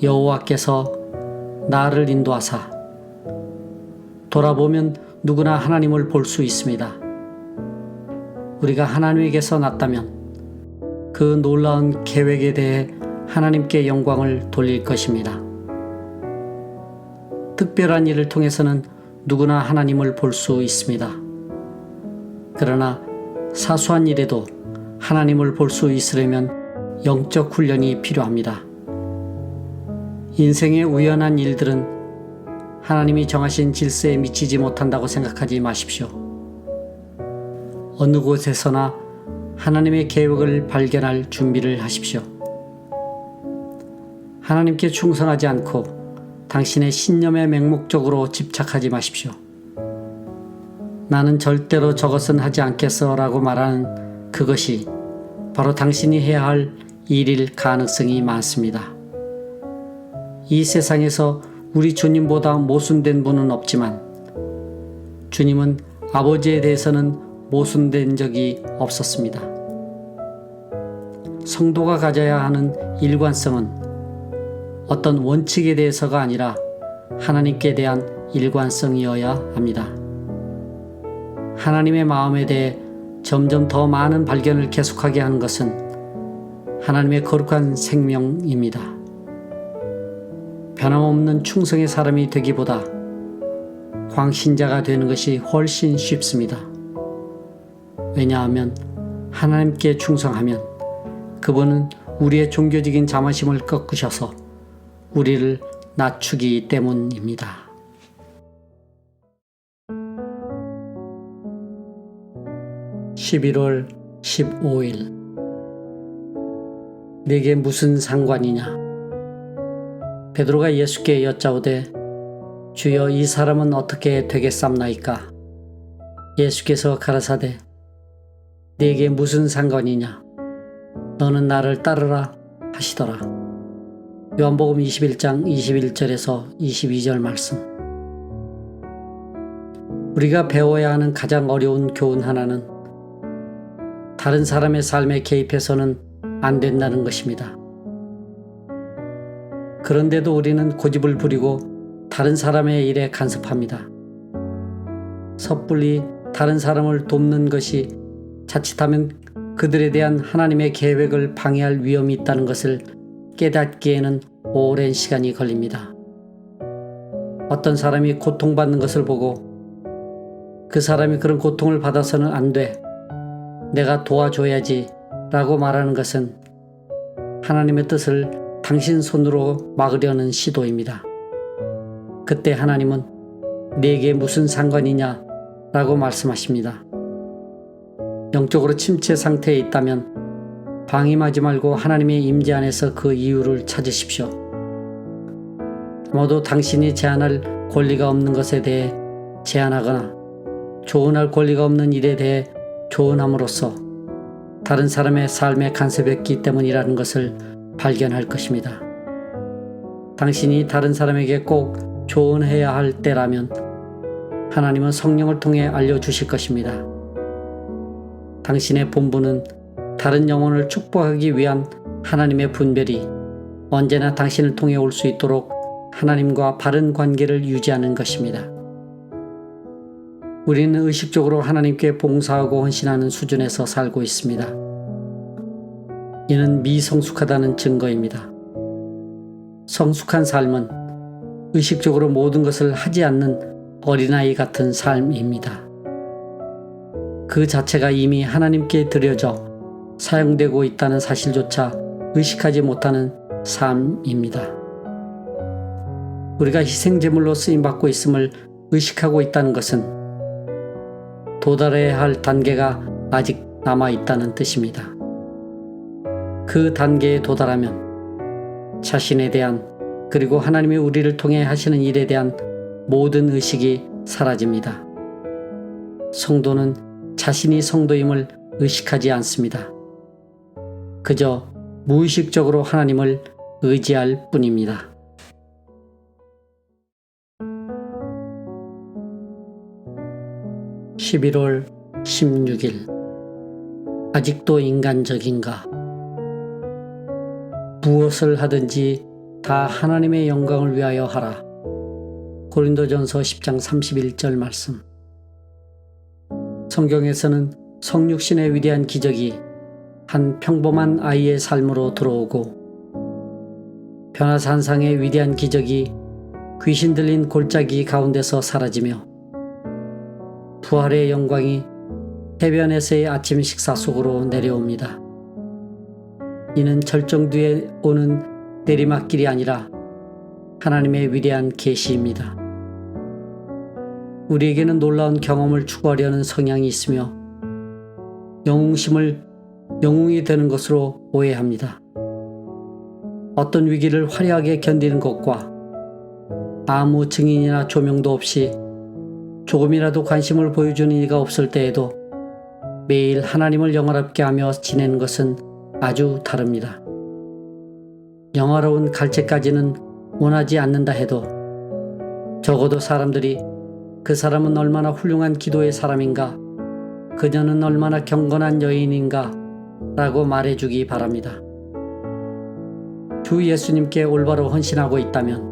여호와께서 나를 인도하사 돌아보면 누구나 하나님을 볼 수 있습니다. 우리가 하나님에게서 났다면 그 놀라운 계획에 대해 하나님께 영광을 돌릴 것입니다. 특별한 일을 통해서는 누구나 하나님을 볼 수 있습니다. 그러나 사소한 일에도 하나님을 볼 수 있으려면 영적 훈련이 필요합니다. 인생의 우연한 일들은 하나님이 정하신 질서에 미치지 못한다고 생각하지 마십시오. 어느 곳에서나 하나님의 계획을 발견할 준비를 하십시오. 하나님께 충성하지 않고 당신의 신념에 맹목적으로 집착하지 마십시오. 나는 절대로 저것은 하지 않겠어 라고 말하는 그것이 바로 당신이 해야 할 일일 가능성이 많습니다. 이 세상에서 우리 주님보다 모순된 분은 없지만 주님은 아버지에 대해서는 모순된 적이 없었습니다. 성도가 가져야 하는 일관성은 어떤 원칙에 대해서가 아니라 하나님께 대한 일관성이어야 합니다. 하나님의 마음에 대해 점점 더 많은 발견을 계속하게 하는 것은 하나님의 거룩한 생명입니다. 변함없는 충성의 사람이 되기보다 광신자가 되는 것이 훨씬 쉽습니다. 왜냐하면 하나님께 충성하면 그분은 우리의 종교적인 자만심을 꺾으셔서 우리를 낮추기 때문입니다. (11월 15일) 내게 무슨 상관이냐? 베드로가 예수께 여짜오되 주여 이 사람은 어떻게 되겠삼나이까? 예수께서 가라사대 네게 무슨 상관이냐? 너는 나를 따르라 하시더라. 요한복음 21장 21절에서 22절 말씀. 우리가 배워야 하는 가장 어려운 교훈 하나는 다른 사람의 삶에 개입해서는 안 된다는 것입니다. 그런데도 우리는 고집을 부리고 다른 사람의 일에 간섭합니다. 섣불리 다른 사람을 돕는 것이 자칫하면 그들에 대한 하나님의 계획을 방해할 위험이 있다는 것을 깨닫기에는 오랜 시간이 걸립니다. 어떤 사람이 고통받는 것을 보고 그 사람이 그런 고통을 받아서는 안 돼, 내가 도와줘야지 라고 말하는 것은 하나님의 뜻을 당신 손으로 막으려는 시도입니다. 그때 하나님은 네게 무슨 상관이냐 라고 말씀하십니다. 영적으로 침체 상태에 있다면 방임하지 말고 하나님의 임재 안에서 그 이유를 찾으십시오. 아마도 당신이 제한할 권리가 없는 것에 대해 제한하거나 조언할 권리가 없는 일에 대해 조언함으로써 다른 사람의 삶에 간섭했기 때문이라는 것을 발견할 것입니다. 당신이 다른 사람에게 꼭 조언해야 할 때라면 하나님은 성령을 통해 알려주실 것입니다. 당신의 본분은 다른 영혼을 축복하기 위한 하나님의 분별이 언제나 당신을 통해 올 수 있도록 하나님과 바른 관계를 유지하는 것입니다. 우리는 의식적으로 하나님께 봉사하고 헌신하는 수준에서 살고 있습니다. 이는 미성숙하다는 증거입니다. 성숙한 삶은 의식적으로 모든 것을 하지 않는 어린아이 같은 삶입니다. 그 자체가 이미 하나님께 드려져 사용되고 있다는 사실조차 의식하지 못하는 삶입니다. 우리가 희생제물로 쓰임받고 있음을 의식하고 있다는 것은 도달해야 할 단계가 아직 남아있다는 뜻입니다. 그 단계에 도달하면 자신에 대한 그리고 하나님이 우리를 통해 하시는 일에 대한 모든 의식이 사라집니다. 성도는 자신이 성도임을 의식하지 않습니다. 그저 무의식적으로 하나님을 의지할 뿐입니다. (11월 16일) 아직도 인간적인가? 무엇을 하든지 다 하나님의 영광을 위하여 하라. 고린도전서 10장 31절 말씀. 성경에서는 성육신의 위대한 기적이 한 평범한 아이의 삶으로 들어오고 변화산상의 위대한 기적이 귀신 들린 골짜기 가운데서 사라지며 부활의 영광이 해변에서의 아침 식사 속으로 내려옵니다. 이는 절정 뒤에 오는 내리막길이 아니라 하나님의 위대한 계시입니다. 우리에게는 놀라운 경험을 추구하려는 성향이 있으며 영웅심을 영웅이 되는 것으로 오해합니다. 어떤 위기를 화려하게 견디는 것과 아무 증인이나 조명도 없이 조금이라도 관심을 보여주는 이가 없을 때에도 매일 하나님을 영화롭게 하며 지내는 것은 아주 다릅니다. 영화로운 갈채까지는 원하지 않는다 해도 적어도 사람들이 그 사람은 얼마나 훌륭한 기도의 사람인가, 그녀는 얼마나 경건한 여인인가 라고 말해주기 바랍니다. 주 예수님께 올바로 헌신하고 있다면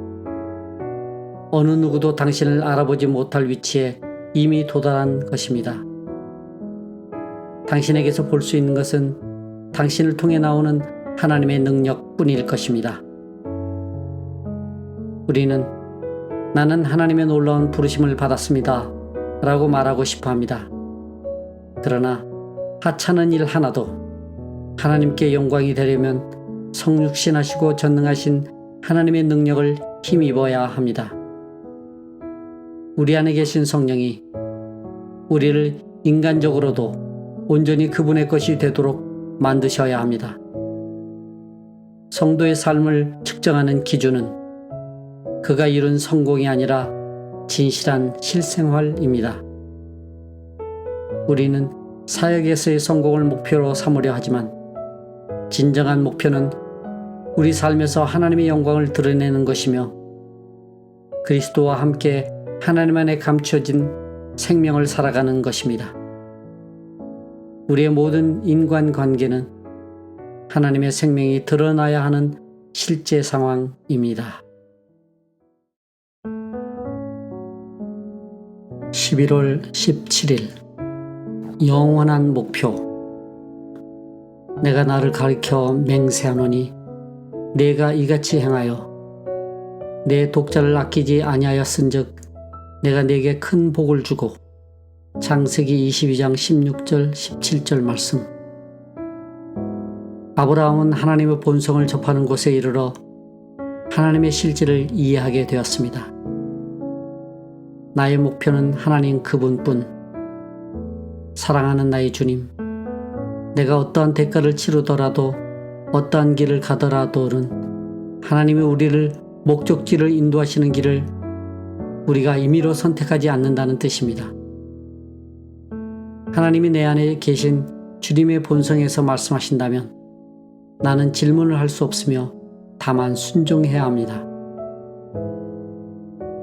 어느 누구도 당신을 알아보지 못할 위치에 이미 도달한 것입니다. 당신에게서 볼 수 있는 것은 당신을 통해 나오는 하나님의 능력뿐일 것입니다. 우리는 나는 하나님의 놀라운 부르심을 받았습니다 라고 말하고 싶어 합니다. 그러나 하찮은 일 하나도 하나님께 영광이 되려면 성육신하시고 전능하신 하나님의 능력을 힘입어야 합니다. 우리 안에 계신 성령이 우리를 인간적으로도 온전히 그분의 것이 되도록 만드셔야 합니다. 성도의 삶을 측정하는 기준은 그가 이룬 성공이 아니라 진실한 실생활입니다. 우리는 사역에서의 성공을 목표로 삼으려 하지만 진정한 목표는 우리 삶에서 하나님의 영광을 드러내는 것이며 그리스도와 함께 하나님 안에 감추어진 생명을 살아가는 것입니다. 우리의 모든 인간관계는 하나님의 생명이 드러나야 하는 실제 상황입니다. 11월 17일 영원한 목표. 내가 나를 가리켜 맹세하노니 내가 이같이 행하여 내 독자를 아끼지 아니하였은즉 내가 네게 큰 복을 주고. 창세기 22장 16절 17절 말씀. 아브라함은 하나님의 본성을 접하는 곳에 이르러 하나님의 실질을 이해하게 되었습니다. 나의 목표는 하나님 그분뿐. 사랑하는 나의 주님, 내가 어떠한 대가를 치르더라도 어떠한 길을 가더라도는 하나님이 우리를 목적지를 인도하시는 길을 우리가 임의로 선택하지 않는다는 뜻입니다. 하나님이 내 안에 계신 주님의 본성에서 말씀하신다면 나는 질문을 할 수 없으며 다만 순종해야 합니다.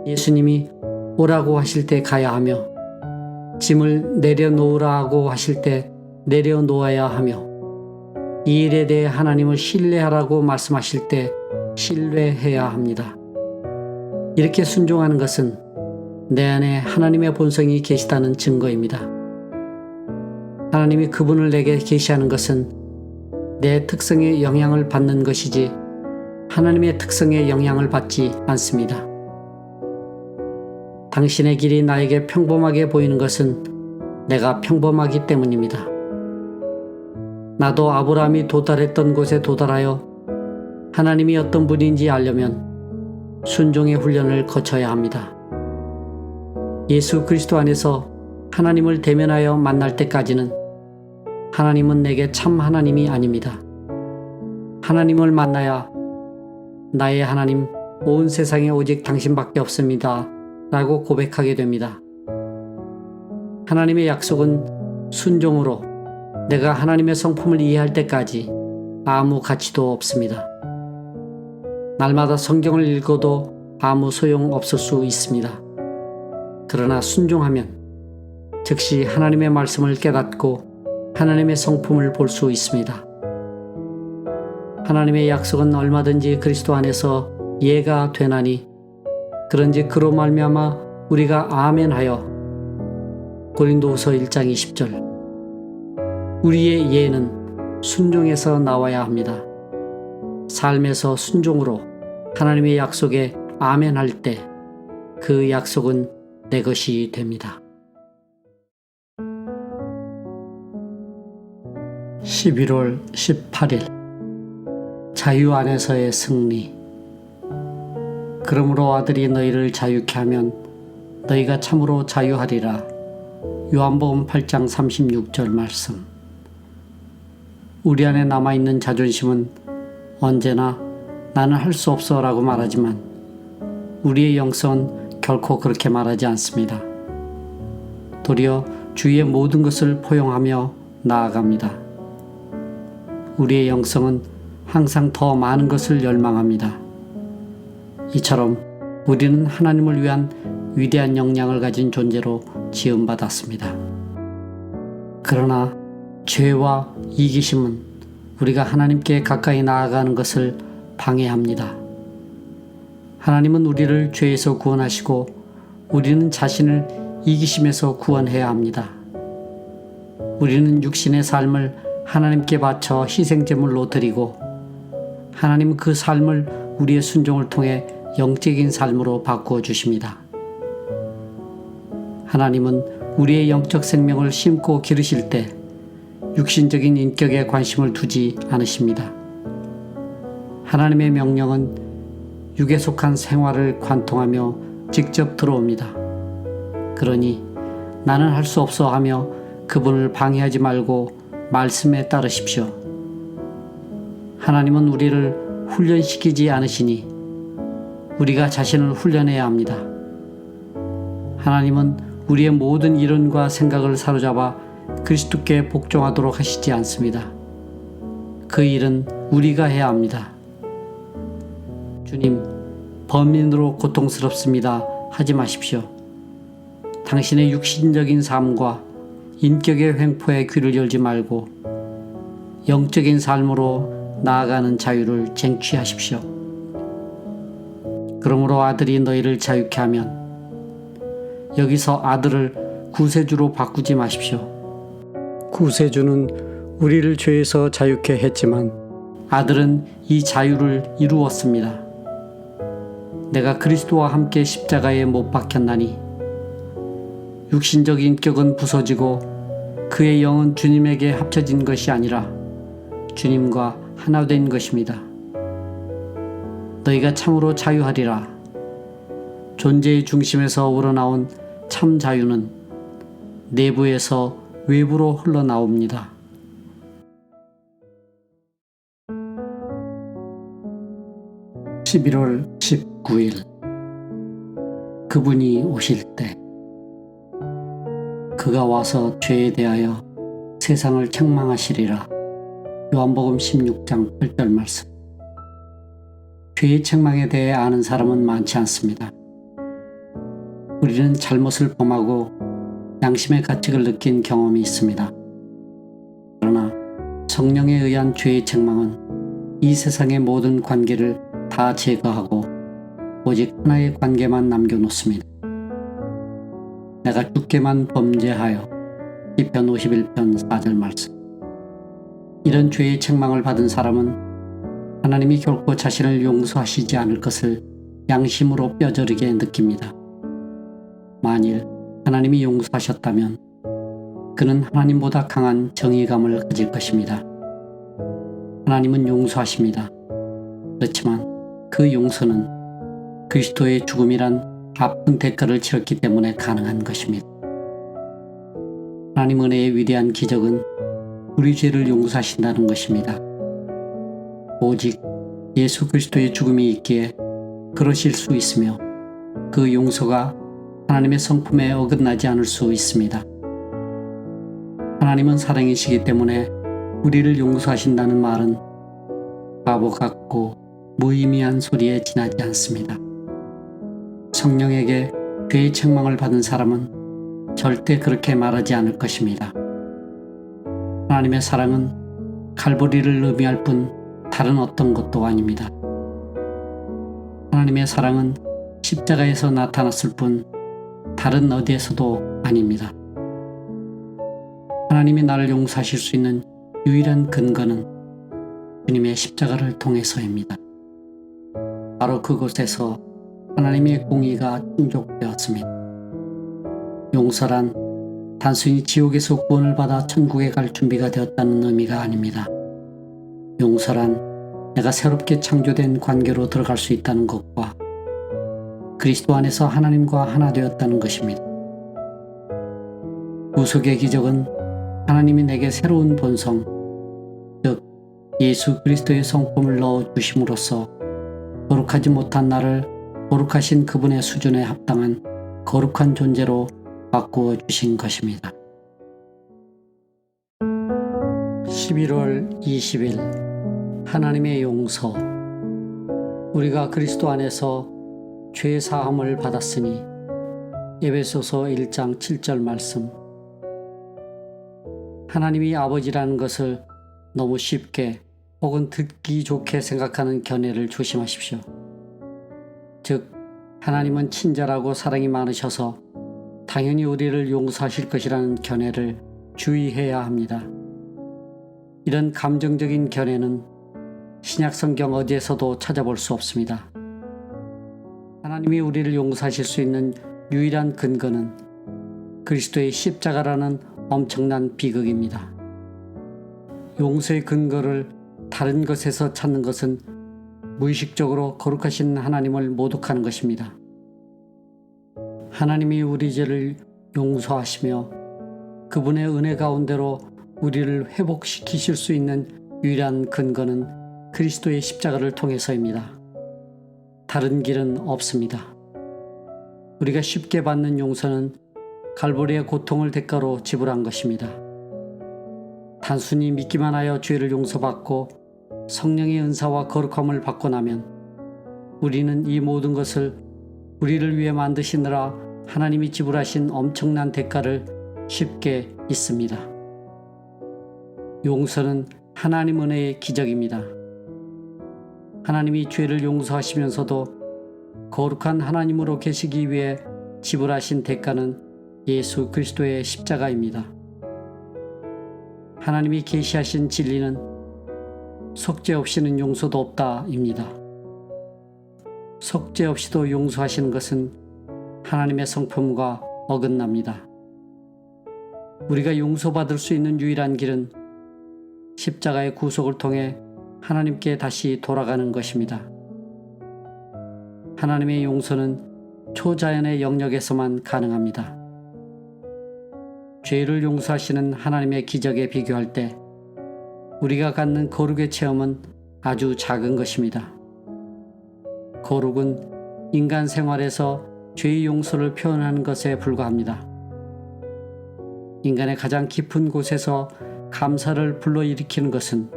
예수님이 오라고 하실 때 가야 하며 짐을 내려놓으라고 하실 때 내려놓아야 하며 이 일에 대해 하나님을 신뢰하라고 말씀하실 때 신뢰해야 합니다. 이렇게 순종하는 것은 내 안에 하나님의 본성이 계시다는 증거입니다. 하나님이 그분을 내게 계시하는 것은 내 특성에 영향을 받는 것이지 하나님의 특성에 영향을 받지 않습니다. 당신의 길이 나에게 평범하게 보이는 것은 내가 평범하기 때문입니다. 나도 아브라함이 도달했던 곳에 도달하여 하나님이 어떤 분인지 알려면 순종의 훈련을 거쳐야 합니다. 예수 그리스도 안에서 하나님을 대면하여 만날 때까지는 하나님은 내게 참 하나님이 아닙니다. 하나님을 만나야 나의 하나님, 온 세상에 오직 당신밖에 없습니다 라고 고백하게 됩니다. 하나님의 약속은 순종으로 내가 하나님의 성품을 이해할 때까지 아무 가치도 없습니다. 날마다 성경을 읽어도 아무 소용 없을 수 있습니다. 그러나 순종하면 즉시 하나님의 말씀을 깨닫고 하나님의 성품을 볼 수 있습니다. 하나님의 약속은 얼마든지 그리스도 안에서 예가 되나니 그런즉 그로 말미암아 우리가 아멘하여 고린도후서 1장 20절 우리의 예는 순종에서 나와야 합니다. 삶에서 순종으로 하나님의 약속에 아멘할 때 그 약속은 내 것이 됩니다. 11월 18일 자유 안에서의 승리. 그러므로 아들이 너희를 자유케 하면 너희가 참으로 자유하리라. 요한복음 8장 36절 말씀. 우리 안에 남아있는 자존심은 언제나 나는 할 수 없어 라고 말하지만 우리의 영성은 결코 그렇게 말하지 않습니다. 도리어 주위의 모든 것을 포용하며 나아갑니다. 우리의 영성은 항상 더 많은 것을 열망합니다. 이처럼 우리는 하나님을 위한 위대한 역량을 가진 존재로 지음받았습니다. 그러나 죄와 이기심은 우리가 하나님께 가까이 나아가는 것을 방해합니다. 하나님은 우리를 죄에서 구원하시고 우리는 자신을 이기심에서 구원해야 합니다. 우리는 육신의 삶을 하나님께 바쳐 희생제물로 드리고 하나님은 그 삶을 우리의 순종을 통해 영적인 삶으로 바꾸어 주십니다. 하나님은 우리의 영적 생명을 심고 기르실 때 육신적인 인격에 관심을 두지 않으십니다. 하나님의 명령은 육에 속한 생활을 관통하며 직접 들어옵니다. 그러니 나는 할 수 없어 하며 그분을 방해하지 말고 말씀에 따르십시오. 하나님은 우리를 훈련시키지 않으시니 우리가 자신을 훈련해야 합니다. 하나님은 우리의 모든 이론과 생각을 사로잡아 그리스도께 복종하도록 하시지 않습니다. 그 일은 우리가 해야 합니다. 주님, 범인으로 고통스럽습니다 하지 마십시오. 당신의 육신적인 삶과 인격의 횡포에 귀를 열지 말고 영적인 삶으로 나아가는 자유를 쟁취하십시오. 그러므로 아들이 너희를 자유케 하면 여기서 아들을 구세주로 바꾸지 마십시오. 구세주는 우리를 죄에서 자유케 했지만 아들은 이 자유를 이루었습니다. 내가 그리스도와 함께 십자가에 못 박혔나니 육신적 인격은 부서지고 그의 영은 주님에게 합쳐진 것이 아니라 주님과 하나 된 것입니다. 너희가 참으로 자유하리라. 존재의 중심에서 우러나온 참 자유는 내부에서 외부로 흘러나옵니다. (11월 19일) 그분이 오실 때 그가 와서 죄에 대하여 세상을 책망하시리라. 요한복음 16장 8절 말씀. 죄의 책망에 대해 아는 사람은 많지 않습니다. 우리는 잘못을 범하고 양심의 가책을 느낀 경험이 있습니다. 그러나 성령에 의한 죄의 책망은 이 세상의 모든 관계를 다 제거하고 오직 하나의 관계만 남겨놓습니다. 내가 주께만 범죄하여. 시편 51편 4절 말씀. 이런 죄의 책망을 받은 사람은 하나님이 결코 자신을 용서하시지 않을 것을 양심으로 뼈저리게 느낍니다. 만일 하나님이 용서하셨다면 그는 하나님보다 강한 정의감을 가질 것입니다. 하나님은 용서하십니다. 그렇지만 그 용서는 그리스도의 죽음이란 아픈 대가를 치렀기 때문에 가능한 것입니다. 하나님 은혜의 위대한 기적은 우리 죄를 용서하신다는 것입니다. 오직 예수 그리스도의 죽음이 있기에 그러실 수 있으며 그 용서가 하나님의 성품에 어긋나지 않을 수 있습니다. 하나님은 사랑이시기 때문에 우리를 용서하신다는 말은 바보 같고 무의미한 소리에 지나지 않습니다. 성령에게 죄의 책망을 받은 사람은 절대 그렇게 말하지 않을 것입니다. 하나님의 사랑은 갈보리를 의미할 뿐 다른 어떤 것도 아닙니다. 하나님의 사랑은 십자가에서 나타났을 뿐 다른 어디에서도 아닙니다. 하나님이 나를 용서하실 수 있는 유일한 근거는 주님의 십자가를 통해서입니다. 바로 그곳에서 하나님의 공의가 충족되었습니다. 용서란 단순히 지옥에서 구원을 받아 천국에 갈 준비가 되었다는 의미가 아닙니다. 용서란 내가 새롭게 창조된 관계로 들어갈 수 있다는 것과 그리스도 안에서 하나님과 하나 되었다는 것입니다. 구속의 기적은 하나님이 내게 새로운 본성, 즉 예수 그리스도의 성품을 넣어 주심으로써 거룩하지 못한 나를 거룩하신 그분의 수준에 합당한 거룩한 존재로 바꾸어 주신 것입니다. 11월 20일 하나님의 용서. 우리가 그리스도 안에서 죄 사함을 받았으니 에베소서 1장 7절 말씀. 하나님이 아버지라는 것을 너무 쉽게 혹은 듣기 좋게 생각하는 견해를 조심하십시오. 즉 하나님은 친절하고 사랑이 많으셔서 당연히 우리를 용서하실 것이라는 견해를 주의해야 합니다. 이런 감정적인 견해는 신약성경 어디에서도 찾아볼 수 없습니다. 하나님이 우리를 용서하실 수 있는 유일한 근거는 그리스도의 십자가라는 엄청난 비극입니다. 용서의 근거를 다른 것에서 찾는 것은 무의식적으로 거룩하신 하나님을 모독하는 것입니다. 하나님이 우리 죄를 용서하시며 그분의 은혜 가운데로 우리를 회복시키실 수 있는 유일한 근거는 그리스도의 십자가를 통해서입니다. 다른 길은 없습니다. 우리가 쉽게 받는 용서는 갈보리의 고통을 대가로 지불한 것입니다. 단순히 믿기만 하여 죄를 용서받고 성령의 은사와 거룩함을 받고 나면 우리는 이 모든 것을 우리를 위해 만드시느라 하나님이 지불하신 엄청난 대가를 쉽게 잊습니다. 용서는 하나님 은혜의 기적입니다. 하나님이 죄를 용서하시면서도 거룩한 하나님으로 계시기 위해 지불하신 대가는 예수 그리스도의 십자가입니다. 하나님이 계시하신 진리는 속죄 없이는 용서도 없다입니다. 속죄 없이도 용서하시는 것은 하나님의 성품과 어긋납니다. 우리가 용서받을 수 있는 유일한 길은 십자가의 구속을 통해 하나님께 다시 돌아가는 것입니다. 하나님의 용서는 초자연의 영역에서만 가능합니다. 죄를 용서하시는 하나님의 기적에 비교할 때 우리가 갖는 거룩의 체험은 아주 작은 것입니다. 거룩은 인간 생활에서 죄의 용서를 표현하는 것에 불과합니다. 인간의 가장 깊은 곳에서 감사를 불러일으키는 것은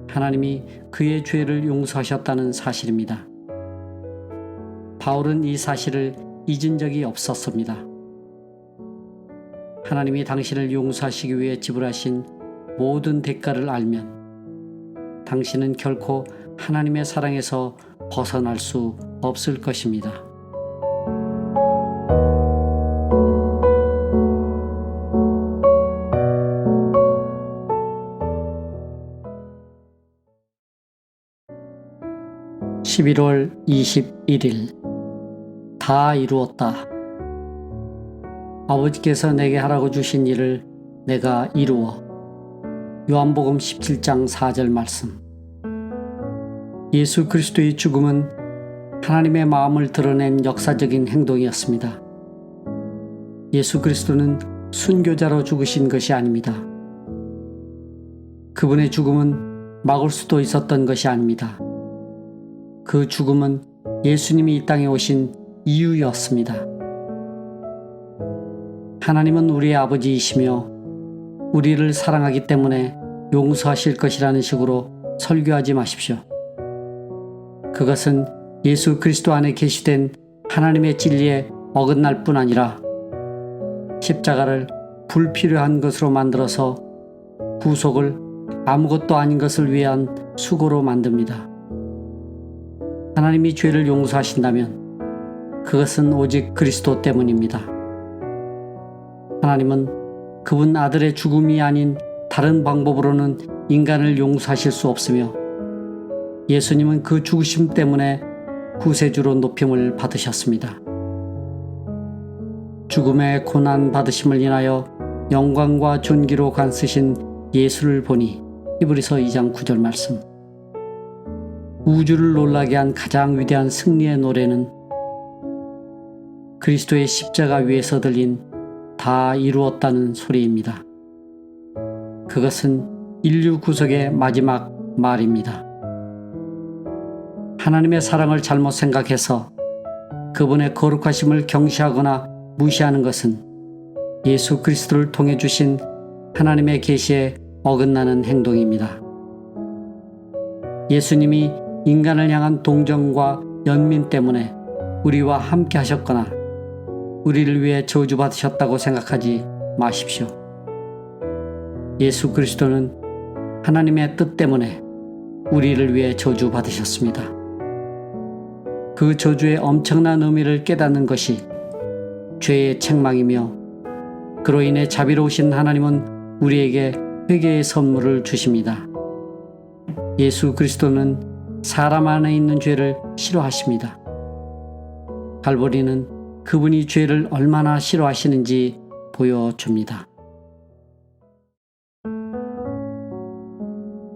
하나님이 그의 죄를 용서하셨다는 사실입니다. 바울은 이 사실을 잊은 적이 없었습니다. 하나님이 당신을 용서하시기 위해 지불하신 모든 대가를 알면 당신은 결코 하나님의 사랑에서 벗어날 수 없을 것입니다. (11월 21일) 다 이루었다. 아버지께서 내게 하라고 주신 일을 내가 이루어. 요한복음 17장 4절 말씀. 예수 그리스도의 죽음은 하나님의 마음을 드러낸 역사적인 행동이었습니다. 예수 그리스도는 순교자로 죽으신 것이 아닙니다. 그분의 죽음은 막을 수도 있었던 것이 아닙니다. 그 죽음은 예수님이 이 땅에 오신 이유였습니다. 하나님은 우리의 아버지이시며 우리를 사랑하기 때문에 용서하실 것이라는 식으로 설교하지 마십시오. 그것은 예수 그리스도 안에 계시된 하나님의 진리에 어긋날 뿐 아니라 십자가를 불필요한 것으로 만들어서 구속을 아무것도 아닌 것을 위한 수고로 만듭니다. 하나님이 죄를 용서하신다면 그것은 오직 그리스도 때문입니다. 하나님은 그분 아들의 죽음이 아닌 다른 방법으로는 인간을 용서하실 수 없으며 예수님은 그 죽으심 때문에 구세주로 높임을 받으셨습니다. 죽음의 고난 받으심을 인하여 영광과 존귀로 간쓰신 예수를 보니 히브리서 2장 9절 말씀. 우주를 놀라게 한 가장 위대한 승리의 노래는 그리스도의 십자가 위에서 들린 다 이루었다는 소리입니다. 그것은 인류 구속의 마지막 말입니다. 하나님의 사랑을 잘못 생각해서 그분의 거룩하심을 경시하거나 무시하는 것은 예수 그리스도를 통해 주신 하나님의 계시에 어긋나는 행동입니다. 예수님이 인간을 향한 동정과 연민 때문에 우리와 함께 하셨거나 우리를 위해 저주받으셨다고 생각하지 마십시오. 예수 그리스도는 하나님의 뜻 때문에 우리를 위해 저주받으셨습니다. 그 저주의 엄청난 의미를 깨닫는 것이 죄의 책망이며 그로 인해 자비로우신 하나님은 우리에게 회개의 선물을 주십니다. 예수 그리스도는 사람 안에 있는 죄를 싫어하십니다. 갈보리는 그분이 죄를 얼마나 싫어하시는지 보여줍니다.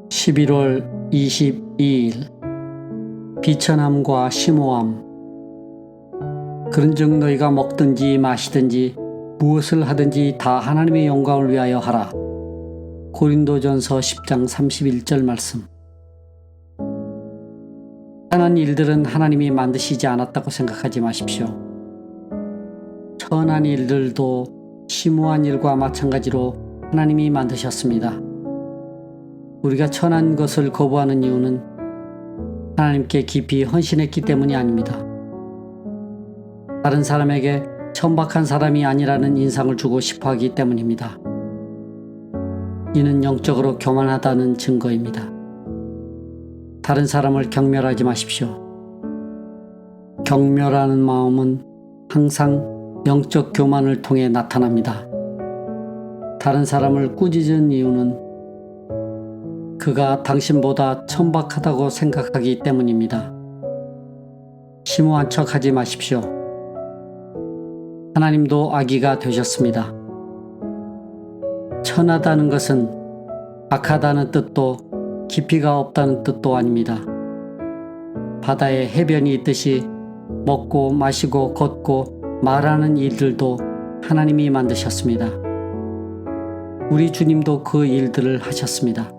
11월 22일 비천함과 심오함. 그런즉 너희가 먹든지 마시든지 무엇을 하든지 다 하나님의 영광을 위하여 하라. 고린도전서 10장 31절 말씀. 선한 일들은 하나님이 만드시지 않았다고 생각하지 마십시오. 선한 일들도 심오한 일과 마찬가지로 하나님이 만드셨습니다. 우리가 선한 것을 거부하는 이유는 하나님께 깊이 헌신했기 때문이 아닙니다. 다른 사람에게 천박한 사람이 아니라는 인상을 주고 싶어 하기 때문입니다. 이는 영적으로 교만하다는 증거입니다. 다른 사람을 경멸하지 마십시오. 경멸하는 마음은 항상 영적 교만을 통해 나타납니다. 다른 사람을 꾸짖은 이유는 그가 당신보다 천박하다고 생각하기 때문입니다. 심오한 척 하지 마십시오. 하나님도 아기가 되셨습니다. 천하다는 것은 악하다는 뜻도 깊이가 없다는 뜻도 아닙니다. 바다에 해변이 있듯이 먹고 마시고 걷고 말하는 일들도 하나님이 만드셨습니다. 우리 주님도 그 일들을 하셨습니다.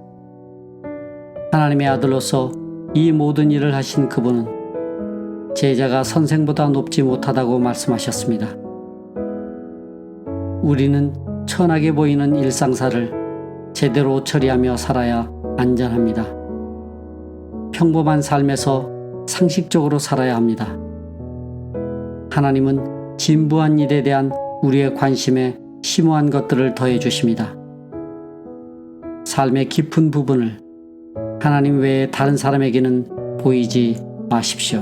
하나님의 아들로서 이 모든 일을 하신 그분은 제자가 선생보다 높지 못하다고 말씀하셨습니다. 우리는 천하게 보이는 일상사를 제대로 처리하며 살아야 안전합니다. 평범한 삶에서 상식적으로 살아야 합니다. 하나님은 진부한 일에 대한 우리의 관심에 심오한 것들을 더해 주십니다. 삶의 깊은 부분을 하나님 외에 다른 사람에게는 보이지 마십시오.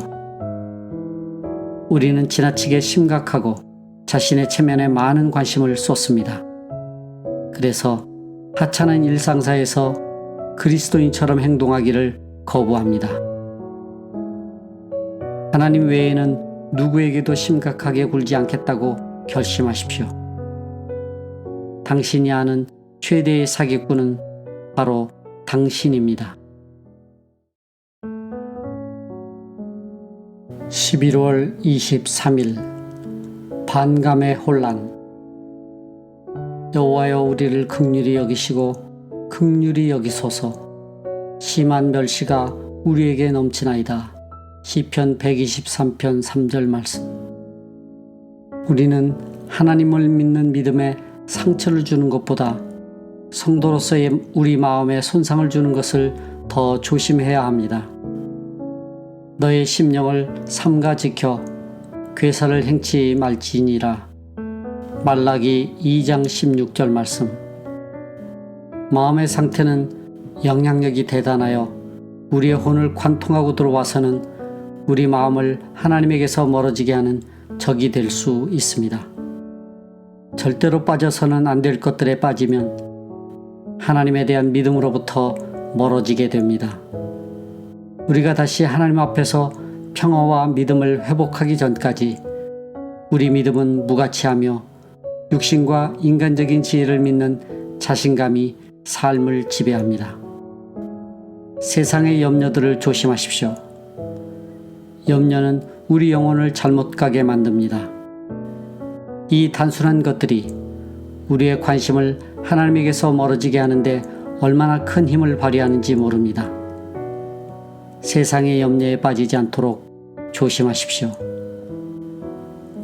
우리는 지나치게 심각하고 자신의 체면에 많은 관심을 쏟습니다. 그래서 하찮은 일상사에서 그리스도인처럼 행동하기를 거부합니다. 하나님 외에는 누구에게도 심각하게 굴지 않겠다고 결심하십시오. 당신이 아는 최대의 사기꾼은 바로 당신입니다. 11월 23일 반감의 혼란. 여호와여, 우리를 긍휼히 여기시고 긍휼히 여기소서. 심한 멸시가 우리에게 넘치나이다. 시편 123편 3절 말씀. 우리는 하나님을 믿는 믿음에 상처를 주는 것보다 성도로서의 우리 마음에 손상을 주는 것을 더 조심해야 합니다. 너의 심령을 삼가 지켜 괴사를 행치 말지니라. 말라기 2장 16절 말씀. 마음의 상태는 영향력이 대단하여 우리의 혼을 관통하고 들어와서는 우리 마음을 하나님에게서 멀어지게 하는 적이 될 수 있습니다. 절대로 빠져서는 안 될 것들에 빠지면 하나님에 대한 믿음으로부터 멀어지게 됩니다. 우리가 다시 하나님 앞에서 평화와 믿음을 회복하기 전까지 우리 믿음은 무가치하며 육신과 인간적인 지혜를 믿는 자신감이 삶을 지배합니다. 세상의 염려들을 조심하십시오. 염려는 우리 영혼을 잘못 가게 만듭니다. 이 단순한 것들이 우리의 관심을 하나님에게서 멀어지게 하는데 얼마나 큰 힘을 발휘하는지 모릅니다. 세상의 염려에 빠지지 않도록 조심하십시오.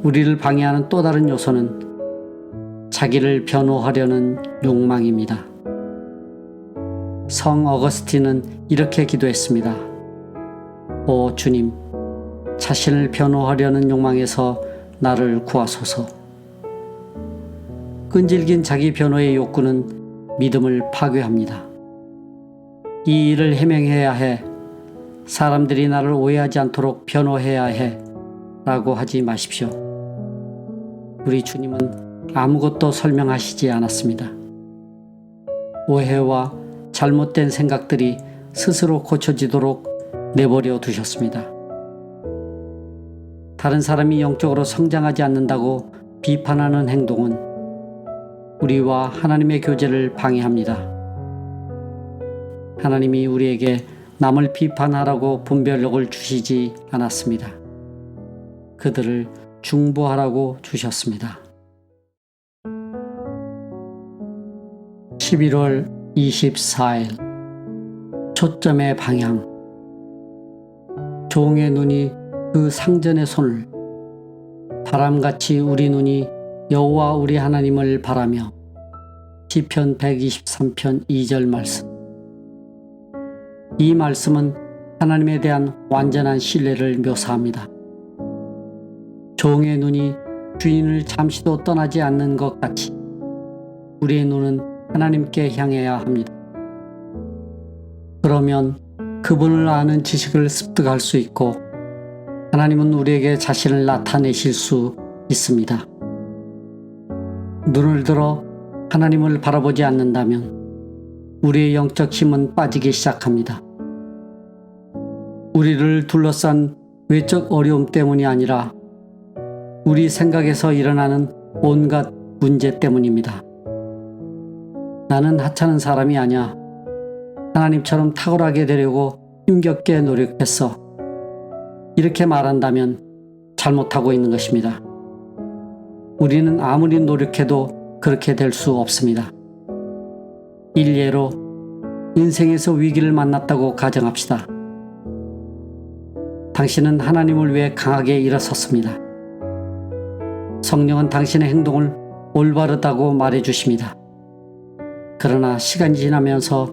우리를 방해하는 또 다른 요소는 자기를 변호하려는 욕망입니다. 성 어거스틴은 이렇게 기도했습니다. 오 주님, 자신을 변호하려는 욕망에서 나를 구하소서. 끈질긴 자기 변호의 욕구는 믿음을 파괴합니다. 이 일을 해명해야 해, 사람들이 나를 오해하지 않도록 변호해야 해 라고 하지 마십시오. 우리 주님은 아무것도 설명하시지 않았습니다. 오해와 잘못된 생각들이 스스로 고쳐지도록 내버려 두셨습니다. 다른 사람이 영적으로 성장하지 않는다고 비판하는 행동은 우리와 하나님의 교제를 방해합니다. 하나님이 우리에게 남을 비판하라고 분별력을 주시지 않았습니다. 그들을 중보하라고 주셨습니다. 11월 24일 초점의 방향. 종의 눈이 그 상전의 손을, 바람같이 우리 눈이 여호와 우리 하나님을 바라며. 시편 123편 2절 말씀. 이 말씀은 하나님에 대한 완전한 신뢰를 묘사합니다. 종의 눈이 주인을 잠시도 떠나지 않는 것 같이 우리의 눈은 하나님께 향해야 합니다. 그러면 그분을 아는 지식을 습득할 수 있고 하나님은 우리에게 자신을 나타내실 수 있습니다. 눈을 들어 하나님을 바라보지 않는다면 우리의 영적 힘은 빠지기 시작합니다. 우리를 둘러싼 외적 어려움 때문이 아니라 우리 생각에서 일어나는 온갖 문제 때문입니다. 나는 하찮은 사람이 아니야. 하나님처럼 탁월하게 되려고 힘겹게 노력했어. 이렇게 말한다면 잘못하고 있는 것입니다. 우리는 아무리 노력해도 그렇게 될 수 없습니다. 일례로 인생에서 위기를 만났다고 가정합시다. 당신은 하나님을 위해 강하게 일어섰습니다. 성령은 당신의 행동을 올바르다고 말해 주십니다. 그러나 시간이 지나면서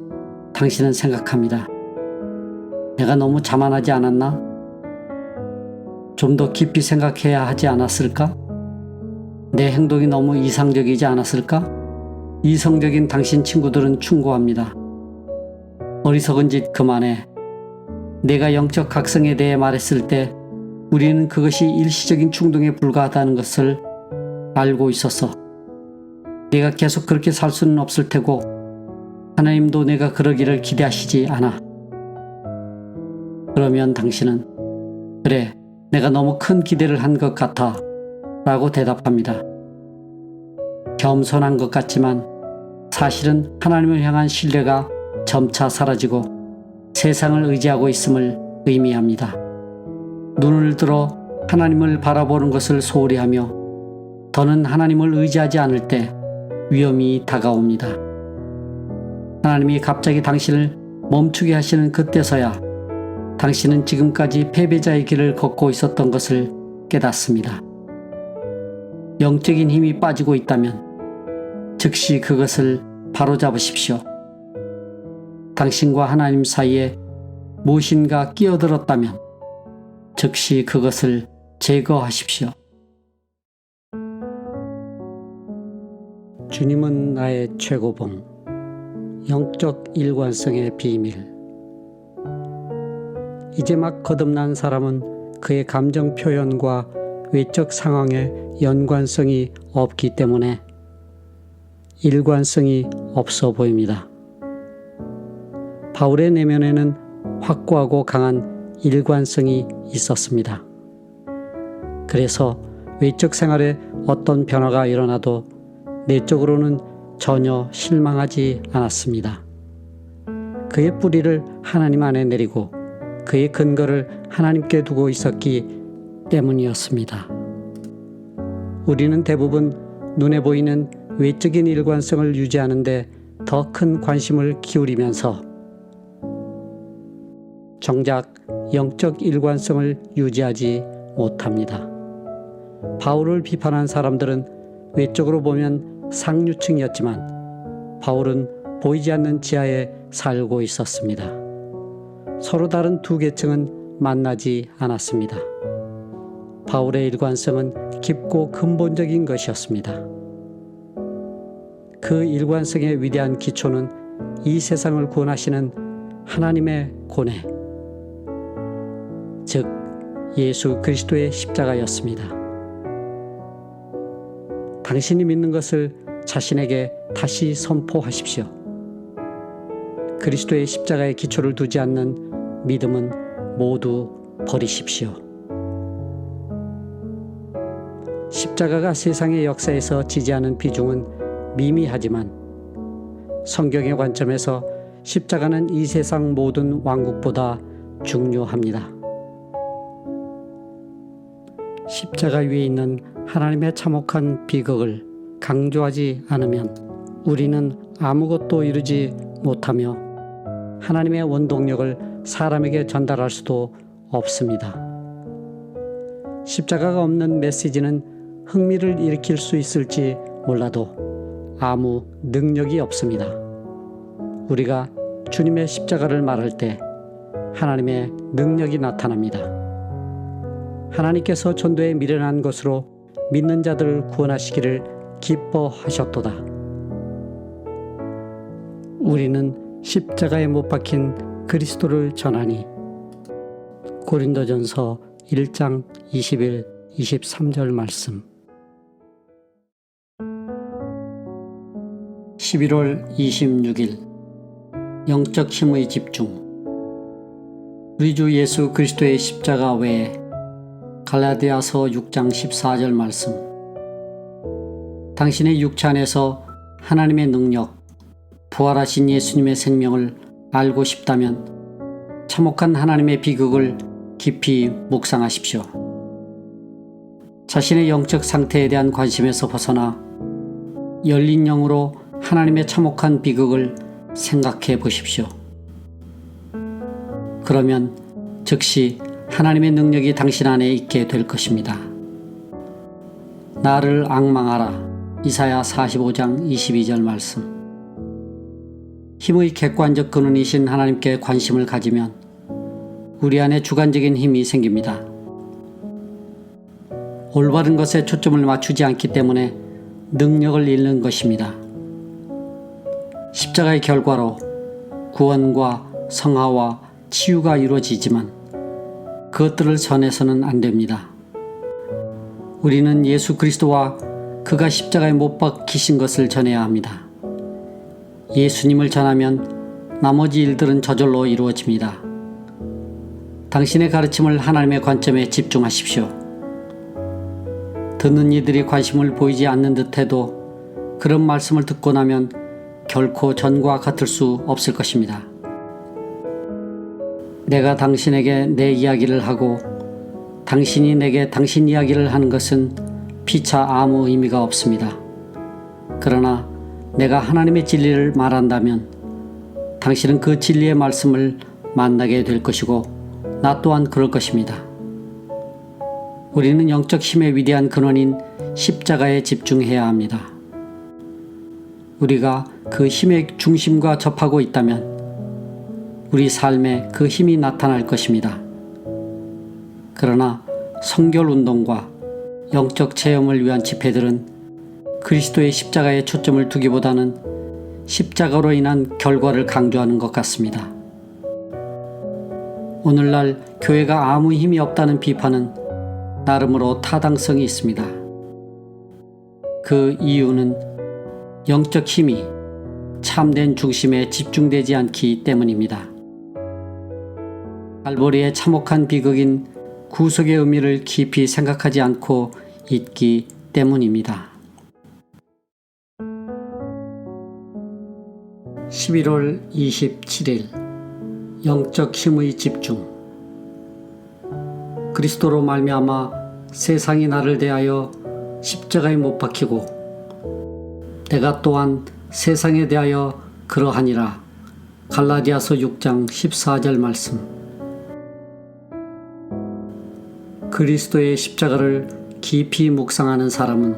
당신은 생각합니다. 내가 너무 자만하지 않았나? 좀 더 깊이 생각해야 하지 않았을까? 내 행동이 너무 이상적이지 않았을까? 이성적인 당신 친구들은 충고합니다. 어리석은 짓 그만해. 내가 영적 각성에 대해 말했을 때 우리는 그것이 일시적인 충동에 불과하다는 것을 알고 있었어. 내가 계속 그렇게 살 수는 없을 테고 하나님도 내가 그러기를 기대하시지 않아. 그러면 당신은 그래, 내가 너무 큰 기대를 한 것 같아 라고 대답합니다. 겸손한 것 같지만 사실은 하나님을 향한 신뢰가 점차 사라지고 세상을 의지하고 있음을 의미합니다. 눈을 들어 하나님을 바라보는 것을 소홀히 하며 더는 하나님을 의지하지 않을 때 위험이 다가옵니다. 하나님이 갑자기 당신을 멈추게 하시는 그때서야 당신은 지금까지 패배자의 길을 걷고 있었던 것을 깨닫습니다. 영적인 힘이 빠지고 있다면 즉시 그것을 바로잡으십시오. 당신과 하나님 사이에 무엇인가 끼어들었다면 즉시 그것을 제거하십시오. 주님은 나의 최고봉, 영적 일관성의 비밀. 이제 막 거듭난 사람은 그의 감정 표현과 외적 상황에 연관성이 없기 때문에 일관성이 없어 보입니다. 바울의 내면에는 확고하고 강한 일관성이 있었습니다. 그래서 외적 생활에 어떤 변화가 일어나도 내적으로는 전혀 실망하지 않았습니다. 그의 뿌리를 하나님 안에 내리고 그의 근거를 하나님께 두고 있었기 때문이었습니다. 우리는 대부분 눈에 보이는 외적인 일관성을 유지하는데 더 큰 관심을 기울이면서 정작 영적 일관성을 유지하지 못합니다. 바울을 비판한 사람들은 외적으로 보면 상류층이었지만 바울은 보이지 않는 지하에 살고 있었습니다. 서로 다른 두 계층은 만나지 않았습니다. 바울의 일관성은 깊고 근본적인 것이었습니다. 그 일관성의 위대한 기초는 이 세상을 구원하시는 하나님의 고뇌, 즉 예수 그리스도의 십자가였습니다. 당신이 믿는 것을 자신에게 다시 선포하십시오. 그리스도의 십자가의 기초를 두지 않는 믿음은 모두 버리십시오. 십자가가 세상의 역사에서 지지하는 비중은 미미하지만 성경의 관점에서 십자가는 이 세상 모든 왕국보다 중요합니다. 십자가 위에 있는 하나님의 참혹한 비극을 강조하지 않으면 우리는 아무것도 이루지 못하며 하나님의 원동력을 사람에게 전달할 수도 없습니다. 십자가가 없는 메시지는 흥미를 일으킬 수 있을지 몰라도 아무 능력이 없습니다. 우리가 주님의 십자가를 말할 때 하나님의 능력이 나타납니다. 하나님께서 전도에 미련한 것으로 믿는 자들을 구원하시기를 기뻐하셨도다. 우리는 십자가에 못 박힌 그리스도를 전하니. 고린도전서 1장 21, 23절 말씀. 11월 26일 영적 힘의 집중. 우리 주 예수 그리스도의 십자가 외에 갈라디아서 6장 14절 말씀. 당신의 육체 안에서 하나님의 능력, 부활하신 예수님의 생명을 알고 싶다면 참혹한 하나님의 비극을 깊이 묵상하십시오. 자신의 영적 상태에 대한 관심에서 벗어나 열린 영으로 하나님의 참혹한 비극을 생각해 보십시오. 그러면 즉시 하나님의 능력이 당신 안에 있게 될 것입니다. 나를 앙망하라. 이사야 45장 22절 말씀. 힘의 객관적 근원이신 하나님께 관심을 가지면 우리 안에 주관적인 힘이 생깁니다. 올바른 것에 초점을 맞추지 않기 때문에 능력을 잃는 것입니다. 십자가의 결과로 구원과 성화와 치유가 이루어지지만 그것들을 전해서는 안 됩니다. 우리는 예수 그리스도와 그가 십자가에 못 박히신 것을 전해야 합니다. 예수님을 전하면 나머지 일들은 저절로 이루어집니다. 당신의 가르침을 하나님의 관점에 집중하십시오. 듣는 이들이 관심을 보이지 않는 듯해도 그런 말씀을 듣고 나면 결코 전과 같을 수 없을 것입니다. 내가 당신에게 내 이야기를 하고 당신이 내게 당신 이야기를 하는 것은 피차 아무 의미가 없습니다. 그러나 내가 하나님의 진리를 말한다면 당신은 그 진리의 말씀을 만나게 될 것이고 나 또한 그럴 것입니다. 우리는 영적 힘의 위대한 근원인 십자가에 집중해야 합니다. 우리가 그 힘의 중심과 접하고 있다면 우리 삶에 그 힘이 나타날 것입니다. 그러나 성결 운동과 영적 체험을 위한 집회들은 그리스도의 십자가에 초점을 두기보다는 십자가로 인한 결과를 강조하는 것 같습니다. 오늘날 교회가 아무 힘이 없다는 비판은 나름으로 타당성이 있습니다. 그 이유는 영적 힘이 참된 중심에 집중되지 않기 때문입니다. 갈보리의 참혹한 비극인 구속의 의미를 깊이 생각하지 않고 있기 때문입니다. 11월 27일 영적 힘의 집중. 그리스도로 말미암아 세상이 나를 대하여 십자가에 못 박히고 내가 또한 세상에 대하여 그러하니라. 갈라디아서 6장 14절 말씀. 그리스도의 십자가를 깊이 묵상하는 사람은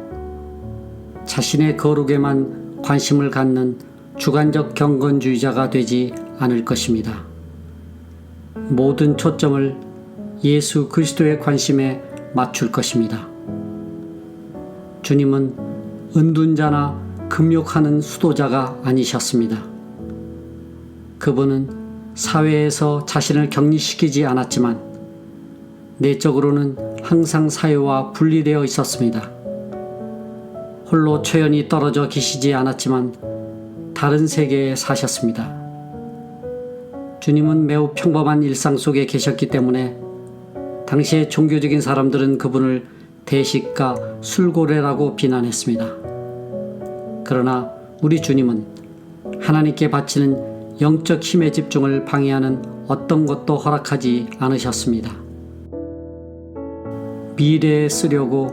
자신의 거룩에만 관심을 갖는 주관적 경건주의자가 되지 않을 것입니다. 모든 초점을 예수 그리스도의 관심에 맞출 것입니다. 주님은 은둔자나 금욕하는 수도자가 아니셨습니다. 그분은 사회에서 자신을 격리시키지 않았지만 내적으로는 항상 사회와 분리되어 있었습니다. 홀로 처연히 떨어져 계시지 않았지만 다른 세계에 사셨습니다. 주님은 매우 평범한 일상 속에 계셨기 때문에 당시의 종교적인 사람들은 그분을 대식가 술고래라고 비난했습니다. 그러나 우리 주님은 하나님께 바치는 영적 힘의 집중을 방해하는 어떤 것도 허락하지 않으셨습니다. 미래에 쓰려고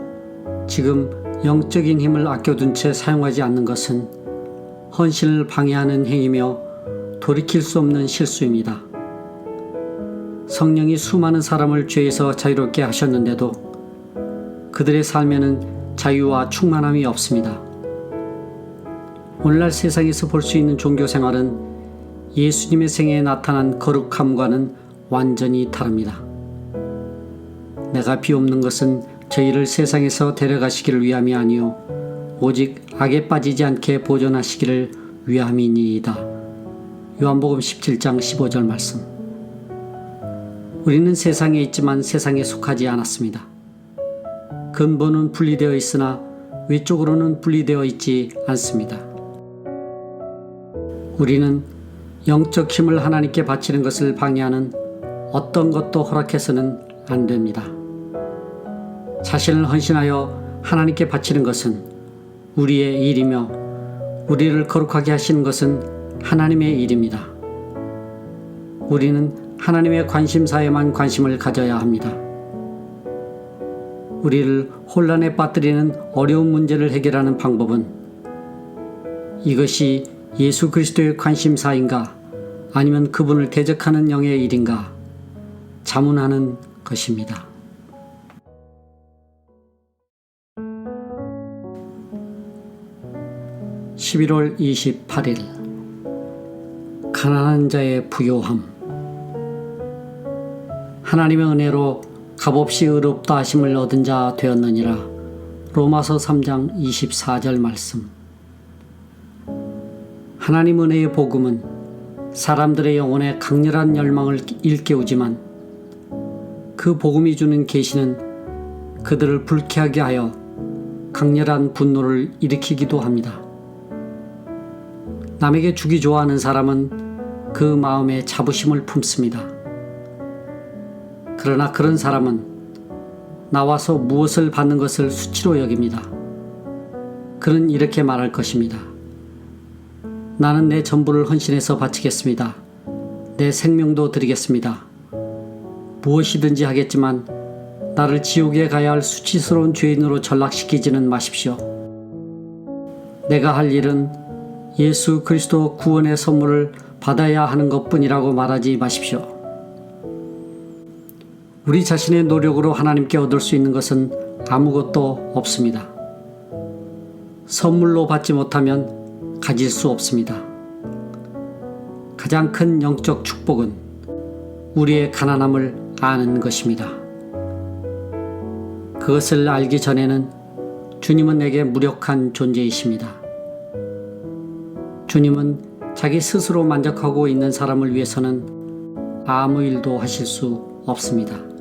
지금 영적인 힘을 아껴둔 채 사용하지 않는 것은 헌신을 방해하는 행위며 돌이킬 수 없는 실수입니다. 성령이 수많은 사람을 죄에서 자유롭게 하셨는데도 그들의 삶에는 자유와 충만함이 없습니다. 오늘날 세상에서 볼 수 있는 종교 생활은 예수님의 생애에 나타난 거룩함과는 완전히 다릅니다. 내가 비옵는 것은 저희를 세상에서 데려가시기를 위함이 아니요 오직 악에 빠지지 않게 보존하시기를 위함이니이다. 요한복음 17장 15절 말씀. 우리는 세상에 있지만 세상에 속하지 않았습니다. 근본은 분리되어 있으나 외적으로는 분리되어 있지 않습니다. 우리는 영적 힘을 하나님께 바치는 것을 방해하는 어떤 것도 허락해서는 안 됩니다. 자신을 헌신하여 하나님께 바치는 것은 우리의 일이며 우리를 거룩하게 하시는 것은 하나님의 일입니다. 우리는 하나님의 관심사에만 관심을 가져야 합니다. 우리를 혼란에 빠뜨리는 어려운 문제를 해결하는 방법은 이것이 예수 그리스도의 관심사인가 아니면 그분을 대적하는 영의 일인가 자문하는 것입니다. (11월 28일) 가난한 자의 부요함. 하나님의 은혜로 값없이 의롭다 하심을 얻은 자 되었느니라. 로마서 3장 24절 말씀. 하나님 은혜의 복음은 사람들의 영혼에 강렬한 열망을 일깨우지만 그 복음이 주는 계시는 그들을 불쾌하게 하여 강렬한 분노를 일으키기도 합니다. 남에게 주기 좋아하는 사람은 그 마음에 자부심을 품습니다. 그러나 그런 사람은 나와서 무엇을 받는 것을 수치로 여깁니다. 그는 이렇게 말할 것입니다. 나는 내 전부를 헌신해서 바치겠습니다. 내 생명도 드리겠습니다. 무엇이든지 하겠지만 나를 지옥에 가야 할 수치스러운 죄인으로 전락시키지는 마십시오. 내가 할 일은 예수 그리스도 구원의 선물을 받아야 하는 것뿐이라고 말하지 마십시오. 우리 자신의 노력으로 하나님께 얻을 수 있는 것은 아무것도 없습니다. 선물로 받지 못하면 가질 수 없습니다. 가장 큰 영적 축복은 우리의 가난함을 아는 것입니다. 그것을 알기 전에는 주님은 내게 무력한 존재이십니다. 주님은 자기 스스로 만족하고 있는 사람을 위해서는 아무 일도 하실 수 없습니다.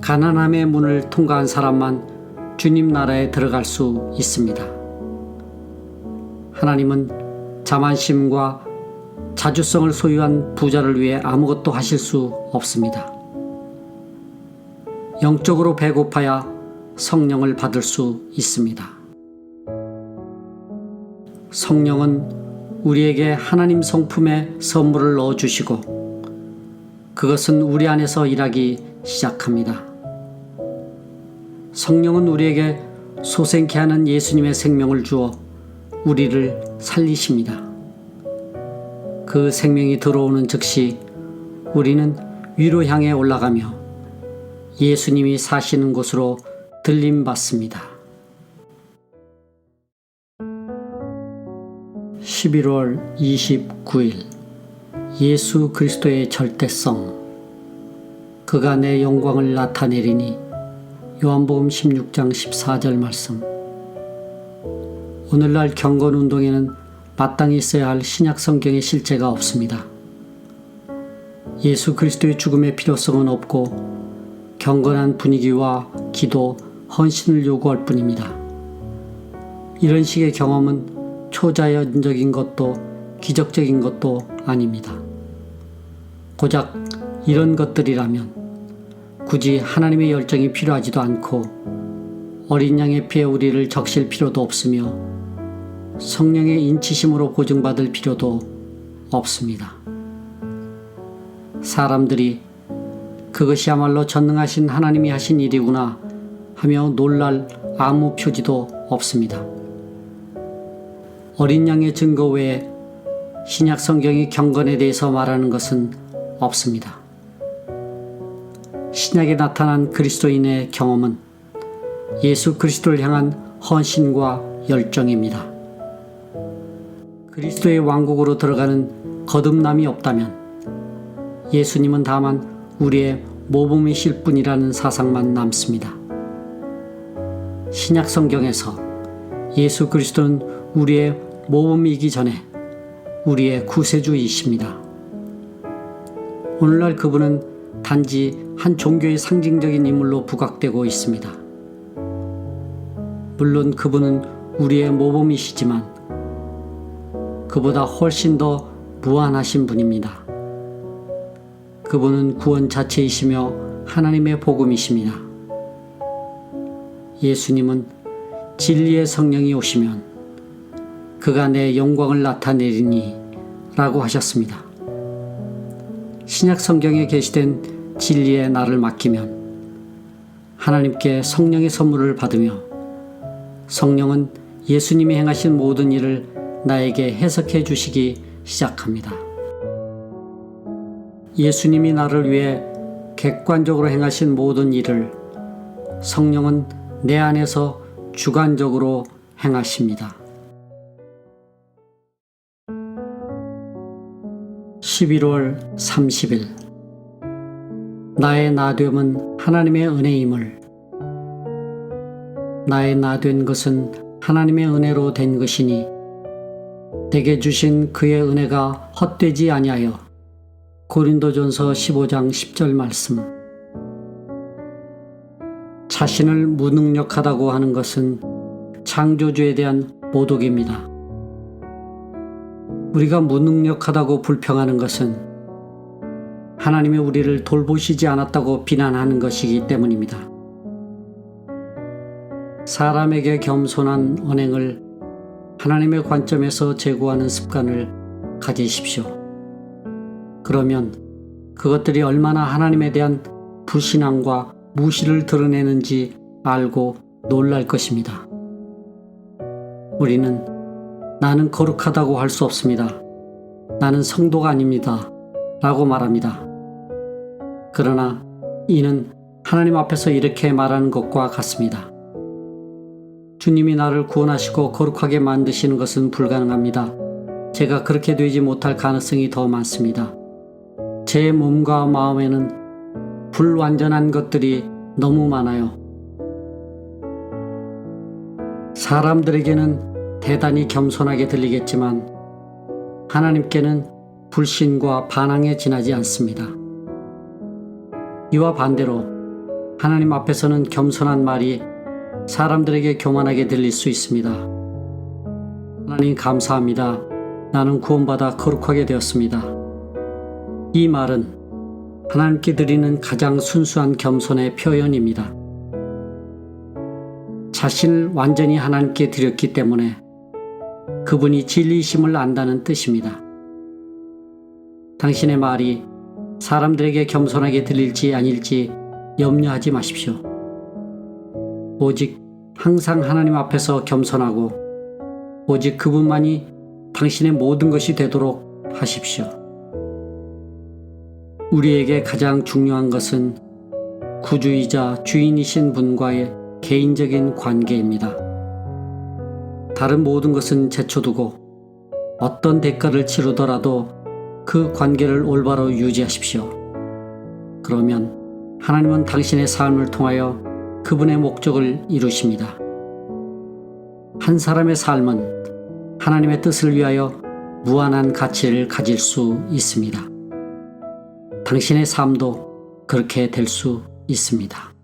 가난함의 문을 통과한 사람만 주님 나라에 들어갈 수 있습니다. 하나님은 자만심과 자주성을 소유한 부자를 위해 아무것도 하실 수 없습니다. 영적으로 배고파야 성령을 받을 수 있습니다. 성령은 우리에게 하나님 성품의 선물을 넣어주시고 그것은 우리 안에서 일하기 시작합니다. 성령은 우리에게 소생케 하는 예수님의 생명을 주어 우리를 살리십니다. 그 생명이 들어오는 즉시 우리는 위로 향해 올라가며 예수님이 사시는 곳으로 들림받습니다. 11월 29일 예수 그리스도의 절대성. 그가 내 영광을 나타내리니. 요한복음 16장 14절 말씀. 오늘날 경건운동에는 마땅히 있어야 할 신약 성경의 실제가 없습니다. 예수 그리스도의 죽음의 필요성은 없고 경건한 분위기와 기도, 헌신을 요구할 뿐입니다. 이런 식의 경험은 초자연적인 것도 기적적인 것도 아닙니다. 고작 이런 것들이라면 굳이 하나님의 열정이 필요하지도 않고 어린 양의 피에 우리를 적실 필요도 없으며 성령의 인치심으로 보증받을 필요도 없습니다. 사람들이 그것이야말로 전능하신 하나님이 하신 일이구나 하며 놀랄 아무 표지도 없습니다. 어린 양의 증거 외에 신약 성경이 경건에 대해서 말하는 것은 없습니다. 신약에 나타난 그리스도인의 경험은 예수 그리스도를 향한 헌신과 열정입니다. 그리스도의 왕국으로 들어가는 거듭남이 없다면 예수님은 다만 우리의 모범이실 뿐이라는 사상만 남습니다. 신약 성경에서 예수 그리스도는 우리의 모범이기 전에 우리의 구세주이십니다. 오늘날 그분은 단지 한 종교의 상징적인 인물로 부각되고 있습니다. 물론 그분은 우리의 모범이시지만 그보다 훨씬 더 무한하신 분입니다. 그분은 구원 자체이시며 하나님의 복음이십니다. 예수님은 진리의 성령이 오시면 그가 내 영광을 나타내리니 라고 하셨습니다. 신약 성경에 게시된 진리에 나를 맡기면 하나님께 성령의 선물을 받으며 성령은 예수님이 행하신 모든 일을 나에게 해석해 주시기 시작합니다. 예수님이 나를 위해 객관적으로 행하신 모든 일을 성령은 내 안에서 주관적으로 행하십니다. 11월 30일 나의 나됨은 하나님의 은혜임을. 나의 나된 것은 하나님의 은혜로 된 것이니 내게 주신 그의 은혜가 헛되지 아니하여. 고린도전서 15장 10절 말씀. 자신을 무능력하다고 하는 것은 창조주에 대한 모독입니다. 우리가 무능력하다고 불평하는 것은 하나님이 우리를 돌보시지 않았다고 비난하는 것이기 때문입니다. 사람에게 겸손한 언행을 하나님의 관점에서 제고하는 습관을 가지십시오. 그러면 그것들이 얼마나 하나님에 대한 불신앙과 무시를 드러내는지 알고 놀랄 것입니다. 우리는 나는 거룩하다고 할 수 없습니다. 나는 성도가 아닙니다. 라고 말합니다. 그러나 이는 하나님 앞에서 이렇게 말하는 것과 같습니다. 주님이 나를 구원하시고 거룩하게 만드시는 것은 불가능합니다. 제가 그렇게 되지 못할 가능성이 더 많습니다. 제 몸과 마음에는 불완전한 것들이 너무 많아요. 사람들에게는 대단히 겸손하게 들리겠지만 하나님께는 불신과 반항에 지나지 않습니다. 이와 반대로 하나님 앞에서는 겸손한 말이 사람들에게 교만하게 들릴 수 있습니다. 하나님 감사합니다. 나는 구원받아 거룩하게 되었습니다. 이 말은 하나님께 드리는 가장 순수한 겸손의 표현입니다. 자신을 완전히 하나님께 드렸기 때문에 그분이 진리이심을 안다는 뜻입니다. 당신의 말이 사람들에게 겸손하게 들릴지 아닐지 염려하지 마십시오. 오직 항상 하나님 앞에서 겸손하고 오직 그분만이 당신의 모든 것이 되도록 하십시오. 우리에게 가장 중요한 것은 구주이자 주인이신 분과의 개인적인 관계입니다. 다른 모든 것은 제쳐두고 어떤 대가를 치르더라도 그 관계를 올바로 유지하십시오. 그러면 하나님은 당신의 삶을 통하여 그분의 목적을 이루십니다. 한 사람의 삶은 하나님의 뜻을 위하여 무한한 가치를 가질 수 있습니다. 당신의 삶도 그렇게 될 수 있습니다.